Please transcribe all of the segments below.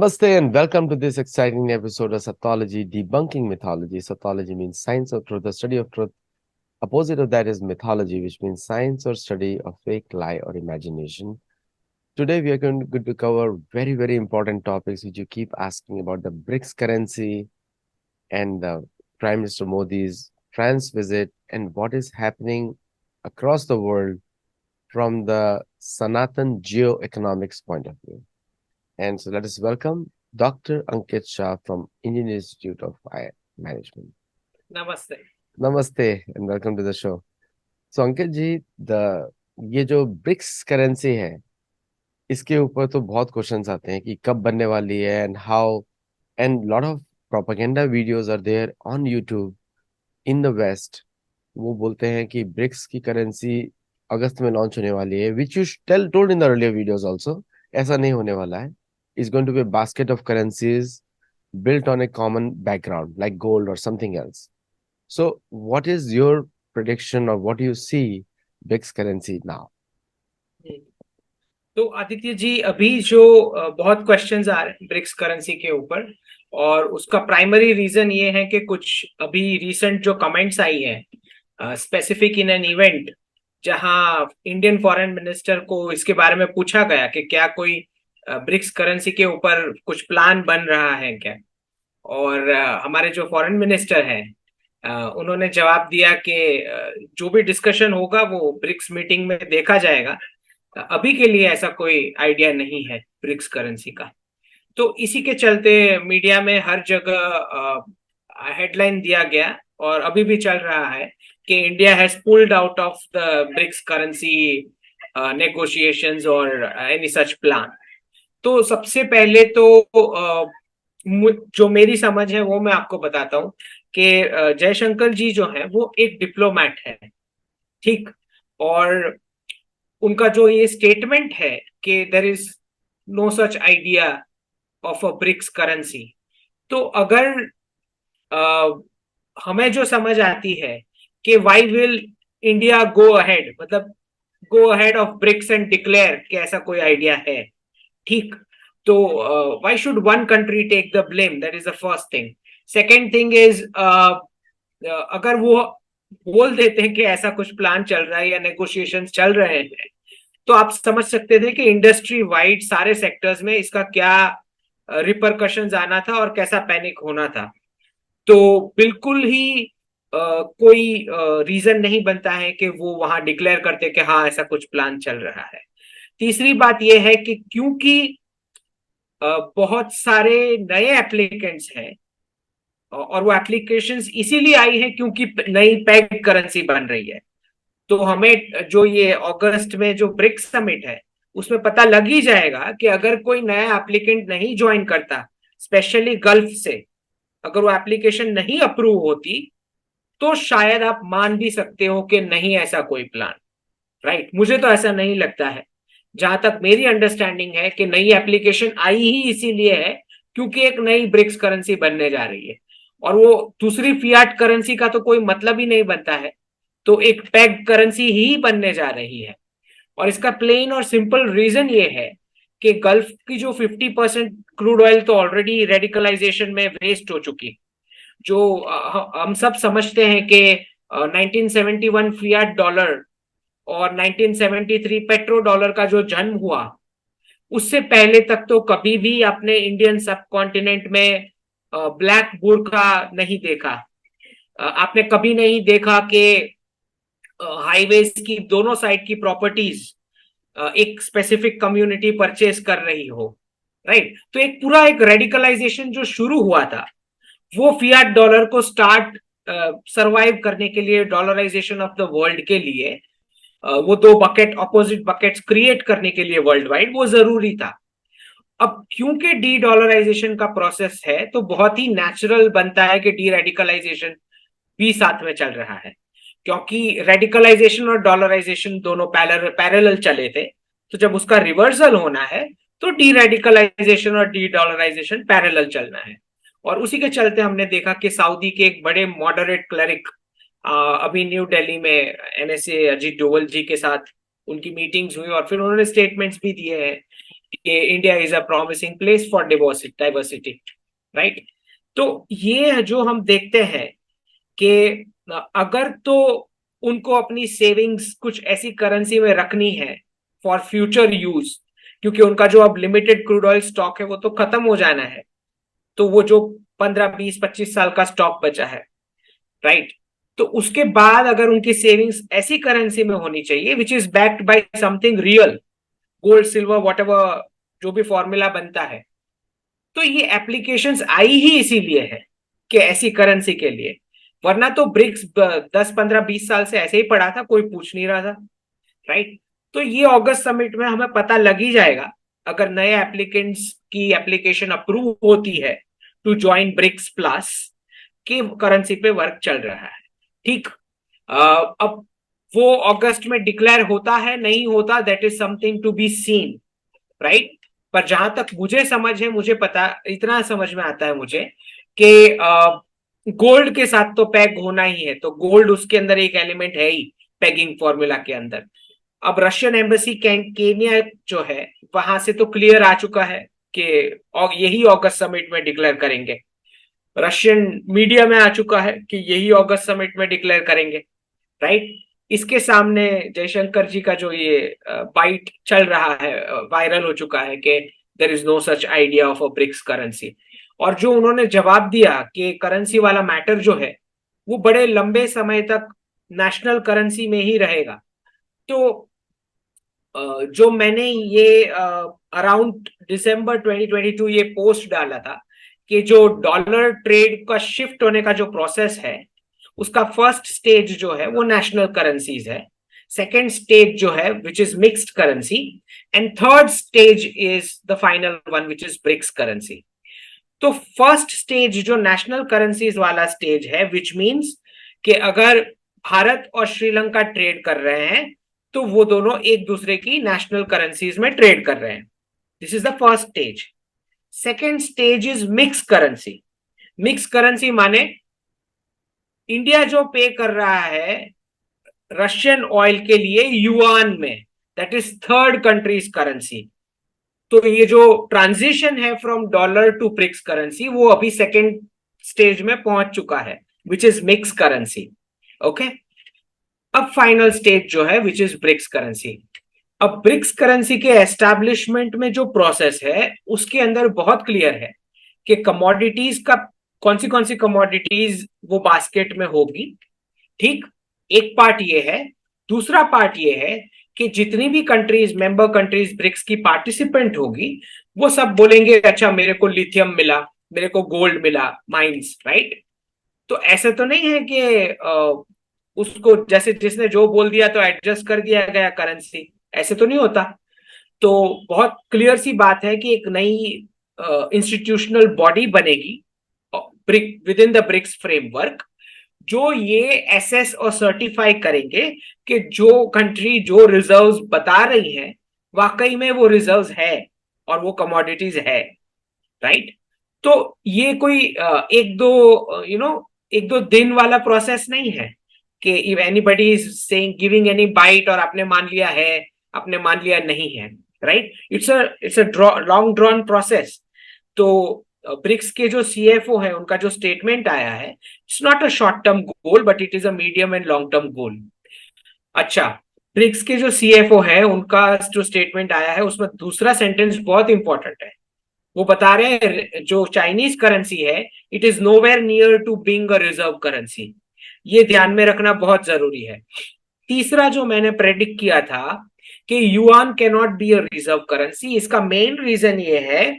Namaste and welcome to this exciting episode of Sathology Debunking Mythology. Sathology means science of truth, the study of truth. Opposite of that is mythology, which means science or study of fake, lie, or imagination. Today we are going to cover very, very important topics which you keep asking about: the BRICS currency and the Prime Minister Modi's France visit and what is happening across the world from the Sanatan geoeconomics point of view. And so let us welcome Dr. Ankit Shah from Indian Institute of Fire Management. नमस्ते। Namaste and welcome to the show. So Ankit जी, ये जो BRICS currency है, इसके ऊपर तो बहुत questions आते हैं कि कब बनने वाली है and how, and lot of propaganda videos are there on YouTube in the west. वो बोलते हैं कि ब्रिक्स की करेंसी अगस्त में लॉन्च होने वाली है, which you told in the earlier videos also. ऐसा नहीं होने वाला है। Is going to be basket of currencies built on a common background like gold or something else. So what is your prediction or what do you see BRICS currency now? तो आदित्य जी, अभी जो बहुत questions आ रहे हैं BRICS currency के ऊपर, और उसका प्राइमरी रीजन ये है कि कुछ अभी रिसेंट जो कमेंट्स आई है स्पेसिफिक इन एन इवेंट, जहां इंडियन फॉरेन मिनिस्टर को इसके बारे में पूछा गया कि क्या कोई ब्रिक्स करेंसी के ऊपर कुछ प्लान बन रहा है क्या। और हमारे जो फॉरेन मिनिस्टर हैं उन्होंने जवाब दिया कि जो भी डिस्कशन होगा वो ब्रिक्स मीटिंग में देखा जाएगा। अभी के लिए ऐसा कोई आइडिया नहीं है ब्रिक्स करेंसी का। तो इसी के चलते मीडिया में हर जगह हेडलाइन दिया गया और अभी भी चल रहा है कि India has pulled out of the BRICS currency negotiations और एनी सच प्लान। तो सबसे पहले तो जो मेरी समझ है वो मैं आपको बताता हूँ कि जयशंकर जी जो है वो एक डिप्लोमैट है, ठीक। और उनका जो ये स्टेटमेंट है कि there is no such idea of a BRICS currency, तो अगर हमें जो समझ आती है कि why will India go ahead, मतलब go ahead of BRICS and declare कि ऐसा कोई आइडिया है, ठीक। तो why should one country take the blame, that is the first thing. Second thing is अगर वो बोल देते हैं कि ऐसा कुछ प्लान चल रहा है या नेगोशिएशन चल रहे हैं, तो आप समझ सकते थे कि इंडस्ट्री वाइड सारे सेक्टर्स में इसका क्या रिपरकशंस आना था और कैसा पैनिक होना था। तो बिल्कुल ही कोई रीजन नहीं बनता है कि वो वहां डिक्लेयर करते कि हाँ ऐसा कुछ प्लान चल रहा है। तीसरी बात यह है कि क्योंकि बहुत सारे नए एप्लीकेंट्स हैं और वो एप्लीकेशंस इसीलिए आई है क्योंकि नई पेग करेंसी बन रही है। तो हमें जो ये अगस्त में जो ब्रिक्स समिट है उसमें पता लग ही जाएगा कि अगर कोई नया एप्लीकेंट नहीं ज्वाइन करता, स्पेशली गल्फ से, अगर वो एप्लीकेशन नहीं अप्रूव होती, तो शायद आप मान भी सकते हो कि नहीं ऐसा कोई प्लान, राइट। मुझे तो ऐसा नहीं लगता है। जहां तक मेरी अंडरस्टैंडिंग है कि नई एप्लीकेशन आई ही इसीलिए है क्योंकि एक नई ब्रिक्स करेंसी बनने जा रही है और वो दूसरी फियाट करेंसी का तो कोई मतलब ही नहीं बनता है, तो एक पेग करेंसी ही बनने जा रही है। और इसका प्लेन और सिंपल रीजन ये है कि गल्फ की जो 50% क्रूड ऑयल तो ऑलरेडी रेडिकलाइजेशन में वेस्ट हो चुकी। जो हम सब समझते हैं कि 1971 फियाट डॉलर और 1973 पेट्रो डॉलर का जो जन्म हुआ, उससे पहले तक तो कभी भी अपने इंडियन सब कॉन्टिनेंट में ब्लैक बुर्का नहीं देखा। आपने कभी नहीं देखा कि हाईवेज की दोनों साइड की प्रॉपर्टीज एक स्पेसिफिक कम्युनिटी परचेज कर रही हो, राइट। तो एक पूरा एक रेडिकलाइजेशन जो शुरू हुआ था वो फियाट डॉलर को स्टार्ट सरवाइव करने के लिए, डॉलराइजेशन ऑफ द वर्ल्ड के लिए, वो दो बकेट ऑपोजिट बकेट्स क्रिएट करने के लिए वर्ल्ड वाइड वो जरूरी था। अब क्योंकि डी डॉलराइजेशन का प्रोसेस है तो बहुत ही नेचुरल बनता है कि डी रेडिकलाइजेशन भी साथ में चल रहा है, क्योंकि रेडिकलाइजेशन और डॉलराइजेशन दोनों पैरेलल चले थे। तो जब उसका रिवर्सल होना है तो डी रेडिकलाइजेशन और डी डॉलराइजेशन पैरेलल चलना है। और उसी के चलते हमने देखा कि सऊदी के एक बड़े मॉडरेट क्लरिक अभी न्यू दिल्ली में एनएसए अजीत डोवल जी के साथ उनकी मीटिंग्स हुई और फिर उन्होंने स्टेटमेंट्स भी दिए हैं कि India is a promising place for diversity, right. तो ये जो हम देखते हैं कि अगर तो उनको अपनी सेविंग्स कुछ ऐसी करेंसी में रखनी है फॉर फ्यूचर यूज, क्योंकि उनका जो अब लिमिटेड क्रूड ऑयल स्टॉक है वो तो खत्म हो जाना है, तो वो जो 15 20 25 साल का स्टॉक बचा है, राइट, तो उसके बाद अगर उनकी सेविंग्स ऐसी करेंसी में होनी चाहिए which is backed by something real, gold silver what ever, जो भी फॉर्मूला बनता है, तो ये एप्लीकेशंस आई ही इसीलिए है कि ऐसी करेंसी के लिए। वरना तो ब्रिक्स 10 15 20 साल से ऐसे ही पड़ा था, कोई पूछ नहीं रहा था, राइट। तो ये अगस्त समिट में हमें पता लग ही जाएगा, अगर नए एप्लीकेंट्स की एप्लीकेशन अप्रूव होती है टू ज्वाइन ब्रिक्स प्लस, की करेंसी पे वर्क चल रहा है, ठीक। अब वो अगस्त में डिक्लेयर होता है नहीं होता, that is something to be seen, right. पर जहां तक मुझे समझ है, मुझे पता इतना समझ में आता है मुझे कि गोल्ड के साथ तो पैग होना ही है, तो गोल्ड उसके अंदर एक एलिमेंट है ही पैगिंग फॉर्मूला के अंदर। अब रशियन एम्बेसी केनिया जो है वहां से तो क्लियर आ चुका है कि यही अगस्त समिट में डिक्लेयर करेंगे, रशियन मीडिया में आ चुका है कि यही अगस्त समिट में डिक्लेयर करेंगे, राइट। इसके सामने जयशंकर जी का जो ये बाइट चल रहा है, वायरल हो चुका है कि there is no such idea of a BRICS currency, और जो उन्होंने जवाब दिया कि करेंसी वाला मैटर जो है वो बड़े लंबे समय तक नेशनल करेंसी में ही रहेगा। तो जो मैंने ये अराउंड दिसंबर 2022 ये पोस्ट डाला था कि जो डॉलर ट्रेड का शिफ्ट होने का जो प्रोसेस है उसका फर्स्ट स्टेज जो है वो नेशनल करेंसीज है, सेकेंड स्टेज जो है which is mixed currency, and third stage is the final one which is BRICS currency. तो फर्स्ट स्टेज जो नेशनल करेंसीज वाला स्टेज है, विच मीन्स कि अगर भारत और श्रीलंका ट्रेड कर रहे हैं तो वो दोनों एक दूसरे की नेशनल करेंसीज में ट्रेड कर रहे हैं, this is the first stage. Second stage is mix currency. Mix currency माने इंडिया जो पे कर रहा है रशियन ऑयल के लिए युआन में, that is third countries currency. तो ये जो ट्रांजिशन है from dollar to BRICS currency वो अभी सेकेंड स्टेज में पहुंच चुका है, which is mix currency, okay. अब फाइनल स्टेज जो है विच इज ब्रिक्स करेंसी। अब ब्रिक्स करेंसी के एस्टैब्लिशमेंट में जो प्रोसेस है उसके अंदर बहुत क्लियर है कि कमोडिटीज का कौन सी कमोडिटीज वो बास्केट में होगी, ठीक। एक पार्ट ये है। दूसरा पार्ट ये है कि जितनी भी कंट्रीज मेंबर कंट्रीज ब्रिक्स की पार्टिसिपेंट होगी वो सब बोलेंगे अच्छा मेरे को लिथियम मिला, मेरे को गोल्ड मिला, माइंस, राइट। तो ऐसे तो नहीं है कि उसको जैसे जिसने जो बोल दिया तो एडजस्ट कर दिया गया करेंसी, ऐसे तो नहीं होता। तो बहुत क्लियर सी बात है कि एक नई इंस्टीट्यूशनल बॉडी बनेगी BRIC within the BRICS framework, जो ये एसेस और सर्टिफाई करेंगे कि जो कंट्री जो रिजर्व्स बता रही है वाकई में वो रिजर्व्स है और वो कमोडिटीज है, राइट। तो ये कोई एक दो एक दो दिन वाला प्रोसेस नहीं है कि if anybody is saying giving any bite और आपने मान लिया है, आपने मान लिया नहीं है, right. It's a long drawn process. तो ब्रिक्स के जो सीएफओ है उनका जो स्टेटमेंट आया है, it's not a short term goal but it is a medium and long term goal. अच्छा, ब्रिक्स के जो सीएफओ है उनका जो स्टेटमेंट आया है उसमें दूसरा सेंटेंस बहुत इंपॉर्टेंट है। वो बता रहे हैं जो चाइनीज करेंसी है it is nowhere near to being a reserve currency, ये ध्यान में रखना बहुत जरूरी है। तीसरा जो मैंने प्रेडिक्ट किया था कि yuan can not be a reserve currency, इसका मेन रीजन ये है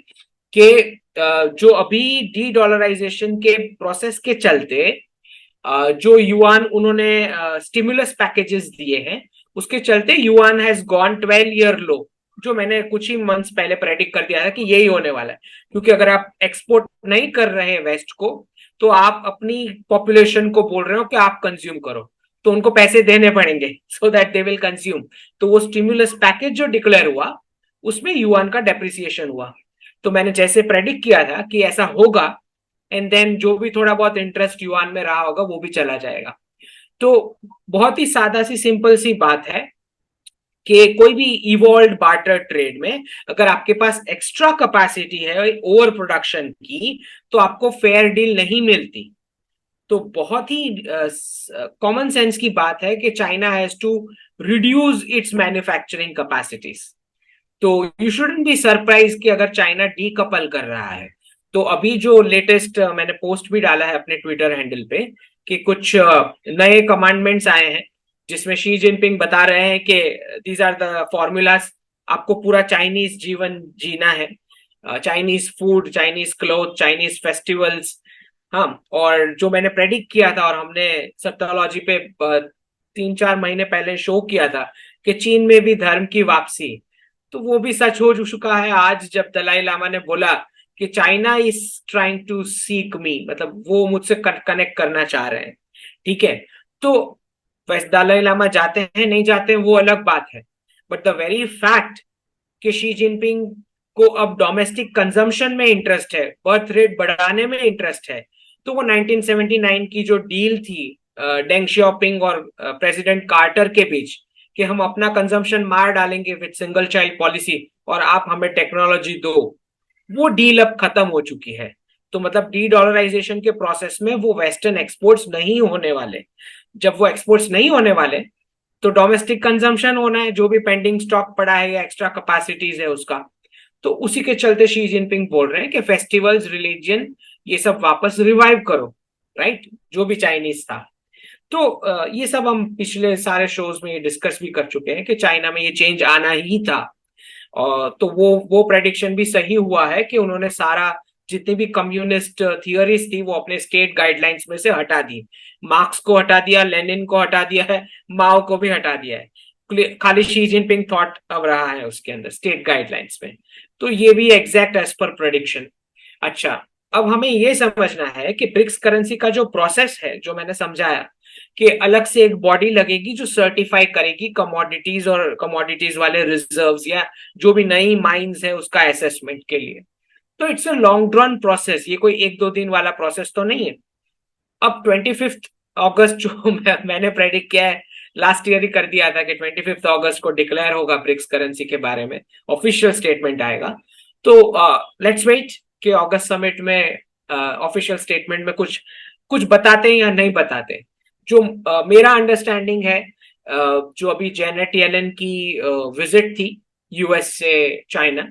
कि जो अभी डी डॉलराइजेशन के प्रोसेस के चलते जो युआन उन्होंने स्टिमुलस पैकेजेस दिए हैं उसके चलते युआन हैज गॉन 12 ईयर लो, जो मैंने कुछ ही मंथ्स पहले प्रेडिक्ट कर दिया था कि यही होने वाला है। क्योंकि अगर आप एक्सपोर्ट नहीं कर रहे हैं वेस्ट को तो आप अपनी पॉपुलेशन को बोल रहे हो कि आप कंज्यूम करो, तो उनको पैसे देने पड़ेंगे so that they will consume. तो वो स्टिमुलस पैकेज जो डिक्लेयर हुआ उसमें युआन का डेप्रिसिएशन हुआ। तो मैंने जैसे प्रेडिक्ट किया था कि ऐसा होगा, एंड देन जो भी थोड़ा बहुत इंटरेस्ट युआन में रहा होगा वो भी चला जाएगा। तो बहुत ही सादा सी सिंपल सी बात है कि कोई भी इवॉल्व बार्टर ट्रेड में अगर आपके पास एक्स्ट्रा कैपेसिटी है ओवर प्रोडक्शन की, तो आपको फेयर डील नहीं मिलती। तो बहुत ही कॉमन सेंस की बात है कि China has to reduce its manufacturing capacities. तो यू शुडंट बी सरप्राइज कि अगर चाइना डीकपल कर रहा है। तो अभी जो लेटेस्ट मैंने पोस्ट भी डाला है अपने ट्विटर हैंडल पे कि कुछ नए कमांडमेंट्स आए हैं जिसमें शी जिनपिंग बता रहे हैं कि दीज आर द फॉर्मूलाज, आपको पूरा चाइनीज जीवन जीना है, Chinese food, Chinese cloth, Chinese festivals. हाँ, और जो मैंने प्रेडिक्ट किया था और हमने सप्तालॉजी पे 3-4 महीने पहले शो किया था कि चीन में भी धर्म की वापसी, तो वो भी सच हो चुका है आज जब दलाई लामा ने बोला कि China is trying to seek मी, मतलब वो मुझसे कनेक्ट करना चाह रहे हैं। ठीक है, तो वैसे दलाई लामा जाते हैं नहीं जाते हैं वो अलग बात है, बट द वेरी फैक्ट कि शी जिनपिंग को अब डोमेस्टिक कंजम्पशन में इंटरेस्ट है, बर्थ रेट बढ़ाने में इंटरेस्ट है, तो वो 1979 की जो डील थी डेंग शियाओपिंग और प्रेसिडेंट कार्टर के बीच कि हम अपना कंजम्पशन मार डालेंगे विद सिंगल चाइल्ड पॉलिसी और आप हमें टेक्नोलॉजी दो, वो डील अब खत्म हो चुकी है। तो मतलब डी डॉलराइजेशन के प्रोसेस में वो वेस्टर्न एक्सपोर्ट्स नहीं होने वाले। जब वो एक्सपोर्ट्स नहीं होने वाले तो डोमेस्टिक कंजम्पशन होना है, जो भी पेंडिंग स्टॉक पड़ा है या एक्स्ट्रा कैपेसिटीज है उसका। तो उसी के चलते शी जिनपिंग बोल रहे हैं कि फेस्टिवल्स, रिलीजन, ये सब वापस रिवाइव करो, राइट, जो भी चाइनीज था। तो ये सब हम पिछले सारे शोज में डिस्कस भी कर चुके हैं कि चाइना में ये चेंज आना ही था। और तो वो प्रेडिक्शन भी सही हुआ है कि उन्होंने सारा जितनी भी कम्युनिस्ट थियोरीज थी वो अपने स्टेट गाइडलाइंस में से हटा दी। मार्क्स को हटा दिया, लेनिन को हटा दिया है, माओ को भी हटा दिया है, खाली शी जिनपिंग थॉट अब रहा है उसके अंदर स्टेट गाइडलाइंस में। तो ये भी एग्जैक्ट एज पर प्रेडिक्शन। अच्छा, अब हमें ये समझना है कि ब्रिक्स करेंसी का जो प्रोसेस है, जो मैंने समझाया कि अलग से एक बॉडी लगेगी जो सर्टिफाई करेगी कमोडिटीज और कमोडिटीज वाले रिजर्व्स या जो भी नई माइंस है उसका असेसमेंट के लिए। तो it's a long drawn process, ये कोई 1-2 दिन वाला प्रोसेस तो नहीं है। अब 25 अगस्त जो मैंने प्रेडिक्ट किया है, लास्ट ईयर ही कर दिया था कि 25 अगस्त को डिक्लेयर होगा ब्रिक्स करेंसी के बारे में, ऑफिशियल स्टेटमेंट आएगा। तो लेट्स वेट कि अगस्त समिट में ऑफिशियल स्टेटमेंट में कुछ कुछ बताते हैं या नहीं बताते। जो मेरा अंडरस्टैंडिंग है, जो अभी जेनेट येलन की विजिट थी यूएस से चाइना,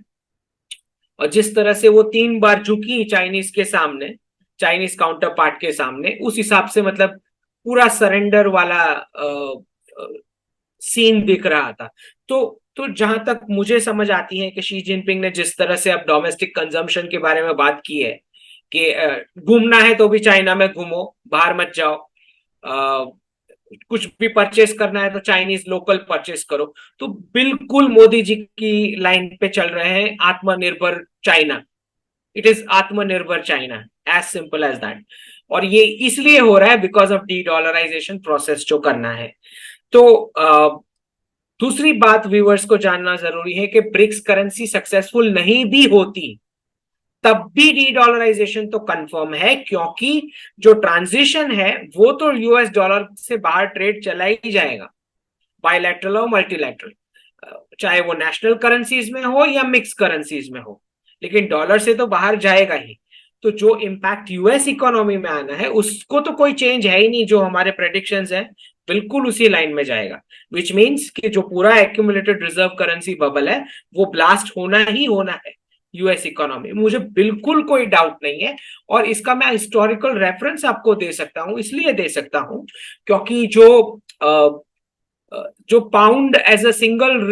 और जिस तरह से वो 3 बार झुकी चाइनीज के सामने, चाइनीज काउंटर पार्ट के सामने, उस हिसाब से मतलब पूरा सरेंडर वाला सीन दिख रहा था। तो जहां तक मुझे समझ आती है कि शी जिनपिंग ने जिस तरह से अब डोमेस्टिक कंजम्पशन के बारे में बात की है कि घूमना है तो भी चाइना में घूमो, बाहर मत जाओ, कुछ भी परचेस करना है तो चाइनीज लोकल परचेस करो, तो बिल्कुल मोदी जी की लाइन पे चल रहे हैं आत्मनिर्भर चाइना। इट इज आत्मनिर्भर China, as simple as that. और ये इसलिए हो रहा है because of de dollarization process जो करना है। तो दूसरी बात व्यूअर्स को जानना जरूरी है कि ब्रिक्स करेंसी सक्सेसफुल नहीं भी होती तब भी डी डॉलराइजेशन तो कंफर्म है, क्योंकि जो ट्रांजिशन है वो तो यूएस डॉलर से बाहर ट्रेड चला ही जाएगा, बायलैटरल और मल्टीलैटरल, चाहे वो नेशनल करेंसीज में हो या मिक्स करेंसीज में हो, लेकिन डॉलर से तो बाहर जाएगा ही। तो जो इम्पैक्ट यूएस इकोनॉमी में आना है उसको तो कोई चेंज है ही नहीं, जो हमारे प्रेडिक्शंस हैं बिल्कुल उसी लाइन में जाएगा। विच मीन्स कि जो पूरा एक्यूमुलेटेड रिजर्व करेंसी बबल है वो ब्लास्ट होना ही होना है यूएस इकोनॉमी, मुझे बिल्कुल कोई डाउट नहीं है। और इसका मैं हिस्टोरिकल रेफरेंस आपको दे सकता हूं, इसलिए दे सकता हूं क्योंकि जो pound as a single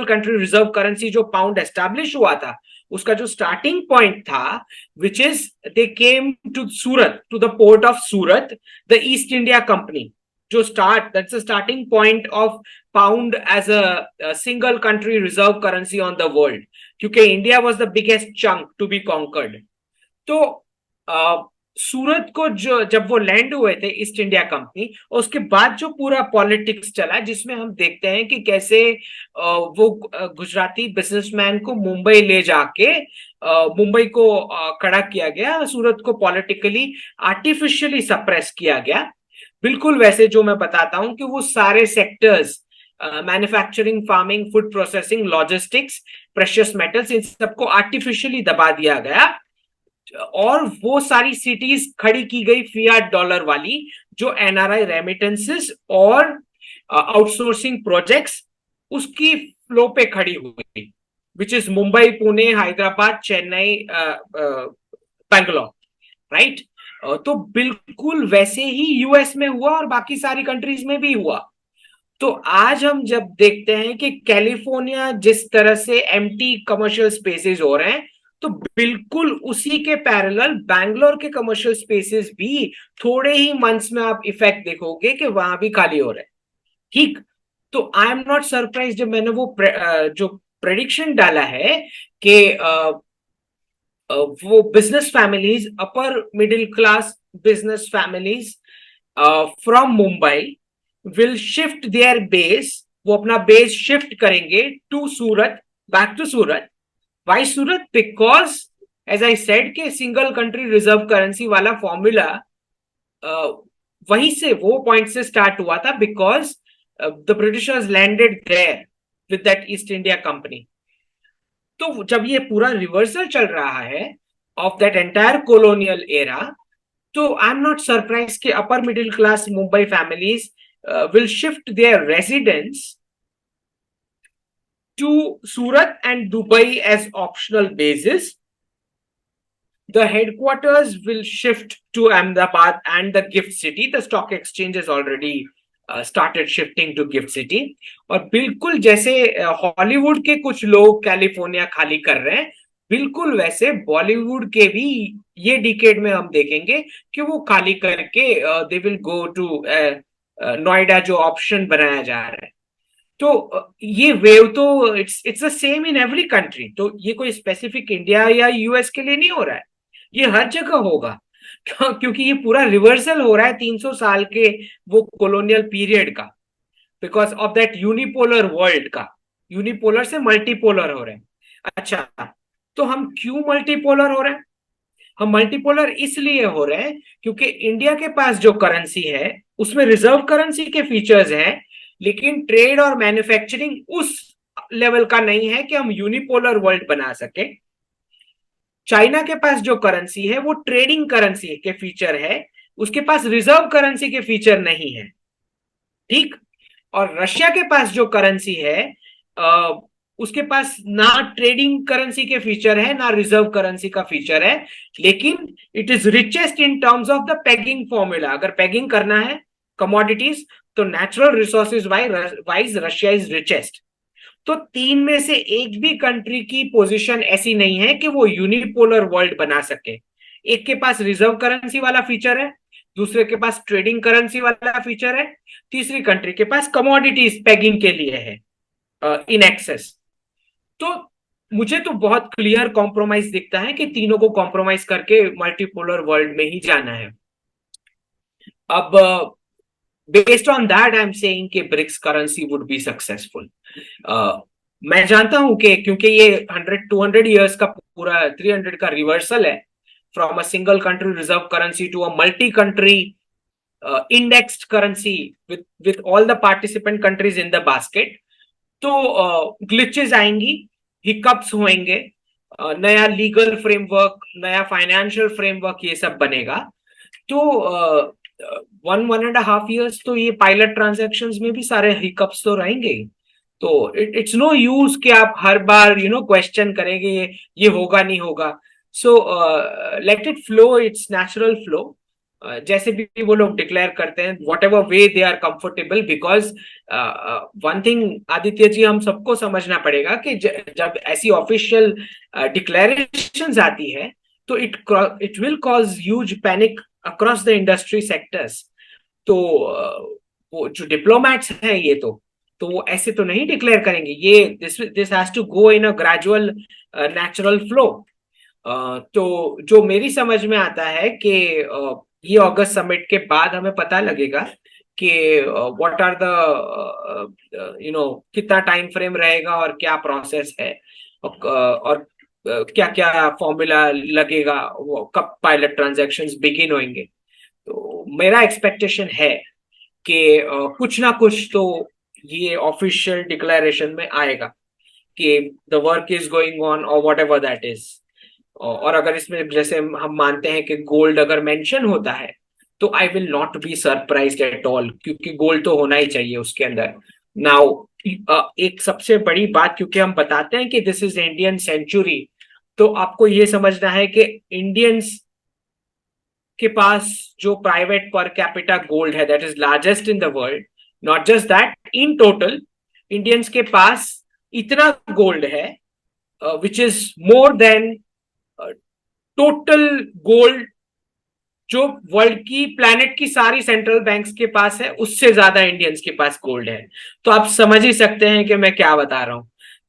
country reserve currency जो पाउंड एस्टैब्लिश हुआ था, उसका जो स्टार्टिंग पॉइंट था, which is they came to Surat, to the port of Surat, the East India company, जो that's the starting point of pound as a single country reserve currency on the world, क्योंकि India was the biggest chunk to be conquered. तो सूरत को जो जब वो land हुए थे east India company, उसके बाद जो पूरा पॉलिटिक्स चला जिसमें हम देखते हैं कि कैसे वो गुजराती बिजनेसमैन को मुंबई ले जाके मुंबई को खड़ा किया गया, सूरत को पॉलिटिकली आर्टिफिशियली सप्रेस किया गया। बिल्कुल वैसे जो मैं बताता हूं कि वो सारे sectors manufacturing, farming, food processing, logistics, precious metals, इन सबको आर्टिफिशियली दबा दिया गया और वो सारी सिटीज खड़ी की गई फियाट डॉलर वाली, जो एनआरआई रेमिटेंसेस और आउटसोर्सिंग प्रोजेक्ट्स उसकी फ्लो पे खड़ी हुई, which is Mumbai, Pune, Hyderabad, Chennai, Bangalore, right. तो बिल्कुल वैसे ही यूएस में हुआ और बाकी सारी कंट्रीज में भी हुआ। तो आज हम जब देखते हैं कि कैलिफोर्निया जिस तरह से एम्प्टी कमर्शियल स्पेसेस हो रहे हैं, तो बिल्कुल उसी के पैरेलल बैंगलोर के कमर्शियल स्पेसेस भी थोड़े ही मंथ्स में आप इफेक्ट देखोगे कि वहां भी खाली हो रहे हैं। ठीक। तो आई एम नॉट सरप्राइज जब मैंने वो जो प्रेडिक्शन डाला है कि वो business families, upper middle class business families from Mumbai will shift their base, वो अपना बेस शिफ्ट करेंगे to Surat, back to Surat. Why Surat? Because as I said के सिंगल कंट्री रिजर्व करेंसी वाला फॉर्मूला वहीं से, वो पॉइंट से स्टार्ट हुआ था, because the Britishers landed there with that East India company. तो जब ये पूरा रिवर्सल चल रहा है of that entire colonial era, तो आई एम नॉट सरप्राइज कि अपर middle class Mumbai families will shift their residence to Surat and Dubai as optional bases. The headquarters will shift to Ahmedabad and the Gift City. The stock exchange has already started shifting to Gift City. और बिल्कुल जैसे Hollywood के कुछ लोग California खाली कर रहे हैं, बिल्कुल वैसे बॉलीवुड के भी ये डिकेड में हम देखेंगे कि वो खाली करके they will go to Noida, जो ऑप्शन बनाया जा रहा है। तो ये वेव तो it's the same in every country. तो ये कोई स्पेसिफिक इंडिया या यूएस के लिए नहीं हो रहा है, ये हर जगह होगा। क्योंकि ये पूरा रिवर्सल हो रहा है 300 साल के वो कॉलोनियल पीरियड का, because of that unipolar world का। यूनिपोलर से मल्टीपोलर हो रहे हैं। अच्छा, तो हम क्यों मल्टीपोलर हो रहे हैं? हम मल्टीपोलर इसलिए हो रहे हैं क्योंकि इंडिया के पास जो करेंसी है उसमें रिजर्व करेंसी के फीचर्स हैं, लेकिन ट्रेड और मैन्युफैक्चरिंग उस लेवल का नहीं है कि हम यूनिपोलर वर्ल्ड बना सके। चाइना के पास जो करेंसी है वो ट्रेडिंग करेंसी के फीचर है, उसके पास रिजर्व करेंसी के फीचर नहीं है। ठीक। और रशिया के पास जो करेंसी है उसके पास ना ट्रेडिंग करेंसी के फीचर है ना रिजर्व करेंसी का फीचर है, लेकिन it is richest in terms of the pegging formula. अगर पेगिंग करना है कमोडिटीज, तो natural resources wise Russia is richest. तो तीन में से एक भी कंट्री की पोजीशन ऐसी नहीं है कि वो यूनिपोलर वर्ल्ड बना सके। एक के पास रिजर्व करेंसी वाला फीचर है, दूसरे के पास ट्रेडिंग करेंसी वाला फीचर है, तीसरी कंट्री के पास कमोडिटीज पेगिंग के लिए है इन एक्सेस। तो मुझे तो बहुत क्लियर कॉम्प्रोमाइज दिखता है कि तीनों को कॉम्प्रोमाइज करके मल्टीपोलर वर्ल्ड में ही जाना है। अब based on that I am saying कि BRICS currency would be successful. मैं जानता हूं कि क्योंकि ये 100-200 ईयर्स का पूरा 300 का रिवर्सल है from a single country reserve currency to a multi country indexed currency with all the participant countries in the basket। तो ग्लिचेस आएंगी, हिकअप्स होंगे, नया लीगल फ्रेमवर्क, नया फाइनेंशियल फ्रेमवर्क, ये सब बनेगा। तो 1.5 ईयर्स तो ये पायलट ट्रांजैक्शंस में भी सारे हिकअप्स तो रहेंगे। तो इट्स नो यूज कि आप हर बार क्वेश्चन करेंगे ये होगा नहीं होगा। So let it flow, it's natural flow. जैसे भी वो लोग डिक्लेयर करते हैं, whatever way they are comfortable. Because one thing Aditya ji, हम सबको समझना पड़ेगा कि जब ऐसी ऑफिशियल डिक्लेरेशंस आती है तो it will cause huge panic across the industry sectors. तो वो जो डिप्लोमैट्स हैं ये तो वो ऐसे तो नहीं डिक्लेयर करेंगे। ये this has to go in a gradual natural flow. तो जो मेरी समझ में आता है कि ये अगस्त समिट के बाद हमें पता लगेगा कि व्हाट आर द कितना टाइम फ्रेम रहेगा और क्या प्रोसेस है, और क्या क्या फॉर्मूला लगेगा, वो कब पायलट ट्रांजैक्शंस बिगिन होंगे। तो मेरा एक्सपेक्टेशन है कि कुछ ना कुछ तो ये ऑफिशियल डिक्लेरेशन में आएगा कि the work is going on और वॉट एवर दैट इज। और अगर इसमें जैसे हम मानते हैं कि गोल्ड अगर मेंशन होता है तो I will not be surprised at all, क्योंकि गोल्ड तो होना ही चाहिए उसके अंदर। नाउ एक सबसे बड़ी बात, क्योंकि हम बताते हैं कि दिस इज इंडियन सेंचुरी, तो आपको ये समझना है कि इंडियंस के पास जो प्राइवेट पर कैपिटा गोल्ड है that is largest in the world. Not just that, in total Indians के पास इतना गोल्ड है which is more than total gold जो वर्ल्ड की प्लैनेट की सारी सेंट्रल बैंक्स के पास है, उससे ज्यादा इंडियंस के पास गोल्ड है। तो आप समझ ही सकते हैं कि मैं क्या बता रहा हूं।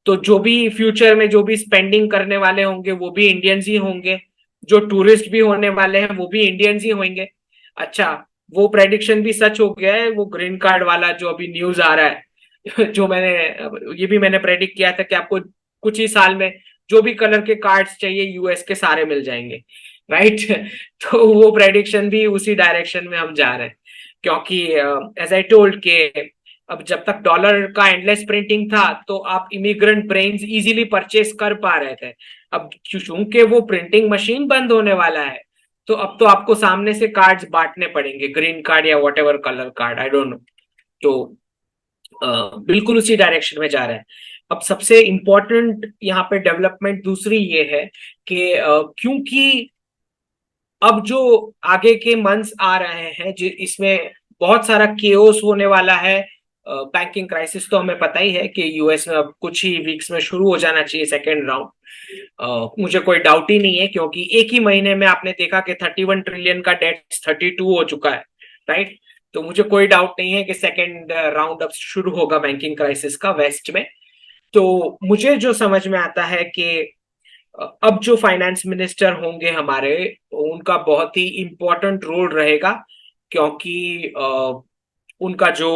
तो जो भी फ्यूचर में जो भी स्पेंडिंग करने वाले होंगे वो भी इंडियंस ही होंगे, जो टूरिस्ट भी होने वाले हैं वो भी इंडियंस ही होंगे। अच्छा, वो प्रेडिक्शन भी सच हो गया है, वो ग्रीन कार्ड वाला जो अभी न्यूज आ रहा है जो मैंने ये भी मैंने प्रेडिक्ट किया था कि आपको कुछ ही साल में जो भी कलर के कार्ड्स चाहिए यूएस के सारे मिल जाएंगे, राइट तो वो प्रेडिक्शन भी उसी डायरेक्शन में हम जा रहे हैं, क्योंकि एज आई टोल्ड के अब जब तक डॉलर का एंडलेस प्रिंटिंग था तो आप इमिग्रेंट ब्रेन्स इजीली परचेस कर पा रहे थे। अब चूंकि वो प्रिंटिंग मशीन बंद होने वाला है तो अब तो आपको सामने से कार्ड्स बांटने पड़ेंगे, ग्रीन कार्ड या what ever colour card, I don't no. तो बिल्कुल उसी डायरेक्शन में जा रहा है। अब सबसे इंपॉर्टेंट यहाँ पे डेवलपमेंट दूसरी ये है कि क्योंकि अब जो आगे के मंथ्स आ रहे हैं इसमें बहुत सारा केओस होने वाला है। बैंकिंग क्राइसिस तो हमें पता ही है कि यूएस में अब कुछ ही वीक्स में शुरू हो जाना चाहिए सेकेंड राउंड। मुझे कोई डाउट ही नहीं है, क्योंकि एक ही महीने में आपने देखा कि 31 ट्रिलियन का डेट 32 हो चुका है, राइट। तो मुझे कोई डाउट नहीं है कि सेकेंड राउंड अब शुरू होगा बैंकिंग क्राइसिस का वेस्ट में। तो मुझे जो समझ में आता है कि अब जो फाइनेंस मिनिस्टर होंगे हमारे, उनका बहुत ही इंपॉर्टेंट रोल रहेगा, क्योंकि उनका जो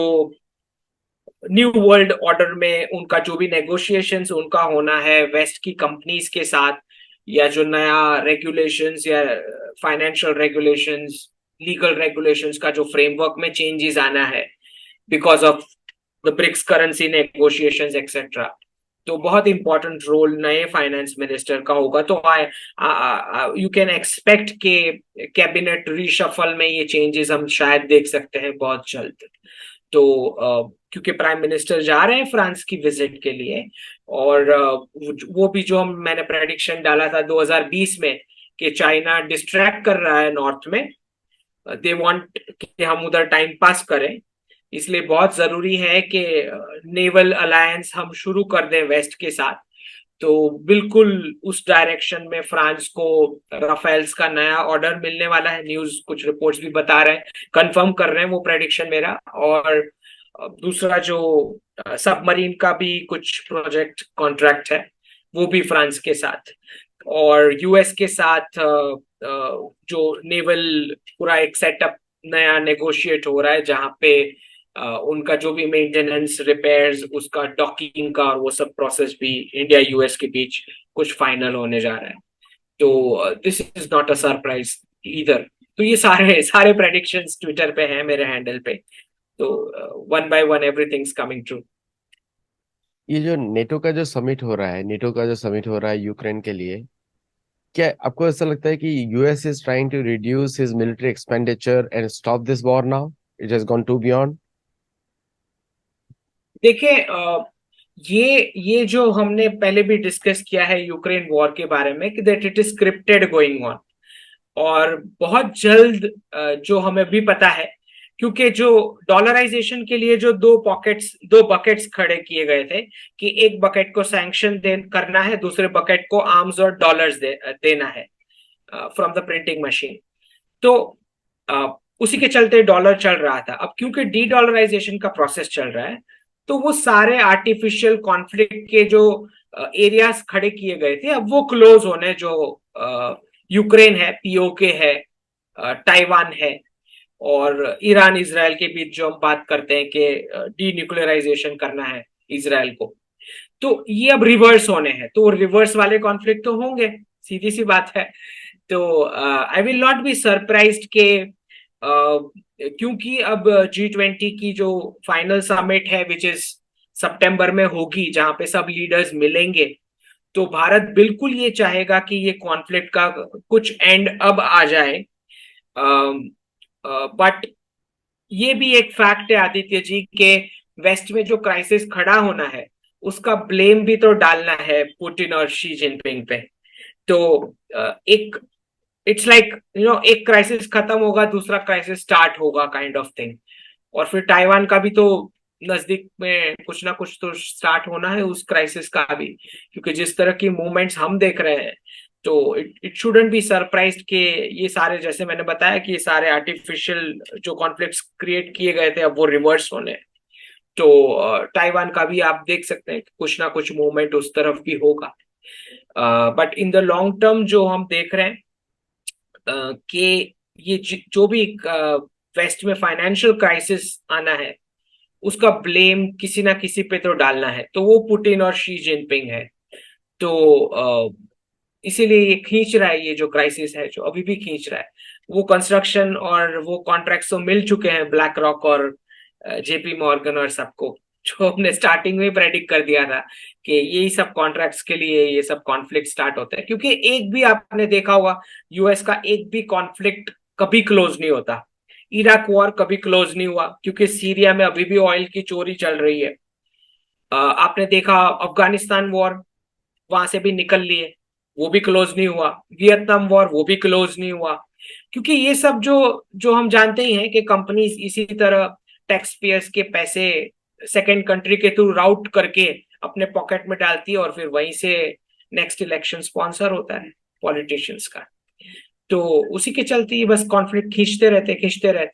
न्यू वर्ल्ड ऑर्डर में उनका जो भी नेगोशिएशंस उनका होना है वेस्ट की कंपनीज के साथ, या जो नया रेगुलेशंस या फाइनेंशियल रेगुलेशंस, लीगल रेगुलेशंस का जो फ्रेमवर्क में चेंजेस आना है because of the BRICS currency negotiations etcetera, तो बहुत इंपॉर्टेंट रोल नए फाइनेंस मिनिस्टर का होगा। तो यू कैन एक्सपेक्ट के कैबिनेट रीशफल में ये चेंजेस हम शायद देख सकते हैं बहुत जल्द। तो क्योंकि प्राइम मिनिस्टर जा रहे हैं फ्रांस की विजिट के लिए, और वो भी जो मैंने प्रेडिक्शन डाला था 2020 में कि चाइना डिस्ट्रैक्ट कर रहा है नॉर्थ में, दे वांट कि हम उधर टाइम पास करें, इसलिए बहुत जरूरी है कि नेवल अलायंस हम शुरू कर दें वेस्ट के साथ। तो बिल्कुल उस डायरेक्शन में फ्रांस को राफेल्स का नया ऑर्डर मिलने वाला है, न्यूज कुछ रिपोर्ट्स भी बता रहे हैं, कंफर्म कर रहे हैं वो प्रेडिक्शन मेरा। और दूसरा जो सबमरीन का भी कुछ प्रोजेक्ट कॉन्ट्रैक्ट है वो भी फ्रांस के साथ, और यूएस के साथ जो नेवल पूरा एक सेटअप नया नेगोशिएट हो रहा है, जहां पे उनका जो भी मेंटेनेंस रिपेयर्स उसका डॉकिंग का और वो सब प्रोसेस भी इंडिया यूएस के बीच कुछ फाइनल होने जा रहा है। तो this is not a surprise इधर। तो ये सारे सारे प्रेडिक्शंस ट्विटर पे हैं मेरे हैंडल पे, तो one by one everything's coming true. ये जो नेटो का जो समिट हो रहा है, नेटो का जो समिट हो रहा है यूक्रेन के लिए, क्या आपको ऐसा लगता है कि US is trying to reduce his military expenditure and stop this war now? It has gone to beyond. देखिए ये जो हमने पहले भी डिस्कस किया है यूक्रेन वॉर के बारे में कि that it is scripted going on, और बहुत जल्द जो हमें भी पता है, क्योंकि जो डॉलराइजेशन के लिए जो दो बकेट्स खड़े किए गए थे कि एक बकेट को सैंक्शन करना है, दूसरे बकेट को आर्म्स और डॉलर्स देना है फ्रॉम द प्रिंटिंग मशीन। तो उसी के चलते डॉलर चल रहा था। अब क्योंकि डी डॉलराइजेशन का प्रोसेस चल रहा है तो वो सारे आर्टिफिशियल कॉन्फ्लिक्ट के जो एरियाज खड़े किए गए थे अब वो क्लोज होने, जो यूक्रेन है, पीओके है, ताइवान है, और ईरान इसराइल के बीच जो हम बात करते हैं कि डी न्यूक्लियराइजेशन करना है इसराइल को, तो ये अब रिवर्स होने हैं। तो रिवर्स वाले कॉन्फ्लिक्ट तो होंगे, सीधी सी बात है। तो I will not be surprised के क्योंकि अब G20 की जो फाइनल समिट है विच इज सितंबर में होगी, जहां पे सब लीडर्स मिलेंगे, तो भारत बिल्कुल ये चाहेगा कि ये कॉन्फ्लिक्ट का कुछ एंड अब आ जाए। बट ये भी एक फैक्ट है आदित्य जी के वेस्ट में जो क्राइसिस खड़ा होना है उसका ब्लेम भी तो डालना है पुतिन और शी जिनपिंग पे। तो एक इट्स लाइक एक क्राइसिस खत्म होगा, दूसरा क्राइसिस स्टार्ट होगा काइंड ऑफ थिंग। और फिर ताइवान का भी तो नजदीक में कुछ ना कुछ तो स्टार्ट होना है उस क्राइसिस का भी, क्योंकि जिस तरह की मूवमेंट्स हम देख रहे हैं, तो इट शुडंट बी सरप्राइज्ड कि ये सारे, जैसे मैंने बताया कि ये सारे आर्टिफिशियल जो कॉन्फ्लिक्ट्स क्रिएट किए गए थे अब वो रिवर्स होने हैं। तो ताइवान का भी आप देख सकते हैं कि कुछ ना कुछ मूवमेंट उस तरफ भी होगा। But in the long term जो हम देख रहे हैं कि ये जो भी वेस्ट में फाइनेंशियल क्राइसिस आना है उसका ब्लेम किसी ना किसी पे तो डालना है, तो वो पुतिन और शी जिनपिंग है। तो इसीलिए ये खींच रहा है, ये जो क्राइसिस है जो अभी भी खींच रहा है, वो कंस्ट्रक्शन और वो कॉन्ट्रैक्ट्स तो मिल चुके हैं ब्लैक रॉक और जेपी मॉर्गन और सबको, जो हमने स्टार्टिंग में प्रेडिक्ट कर दिया था कि यही सब कॉन्ट्रैक्ट्स के लिए ये सब कॉन्फ्लिक्ट स्टार्ट होते हैं। क्योंकि एक भी आपने देखा होगा यूएस का एक भी कॉन्फ्लिक्ट कभी क्लोज नहीं होता। इराक वॉर कभी क्लोज नहीं हुआ क्योंकि सीरिया में अभी भी ऑयल की चोरी चल रही है। आपने देखा अफगानिस्तान वॉर, वहां से भी निकल लिए, वो भी क्लोज नहीं हुआ। वियतनाम वॉर वो भी क्लोज नहीं हुआ। क्योंकि ये सब जो जो हम जानते ही हैं कि कंपनीज इसी तरह टैक्स पेयर्स के पैसे सेकेंड कंट्री के थ्रू राउट करके अपने पॉकेट में डालती है और फिर वहीं से नेक्स्ट इलेक्शन स्पॉन्सर होता है पॉलिटिशियंस का। तो उसी के चलते ही बस कॉन्फ्लिक्ट खींचते रहते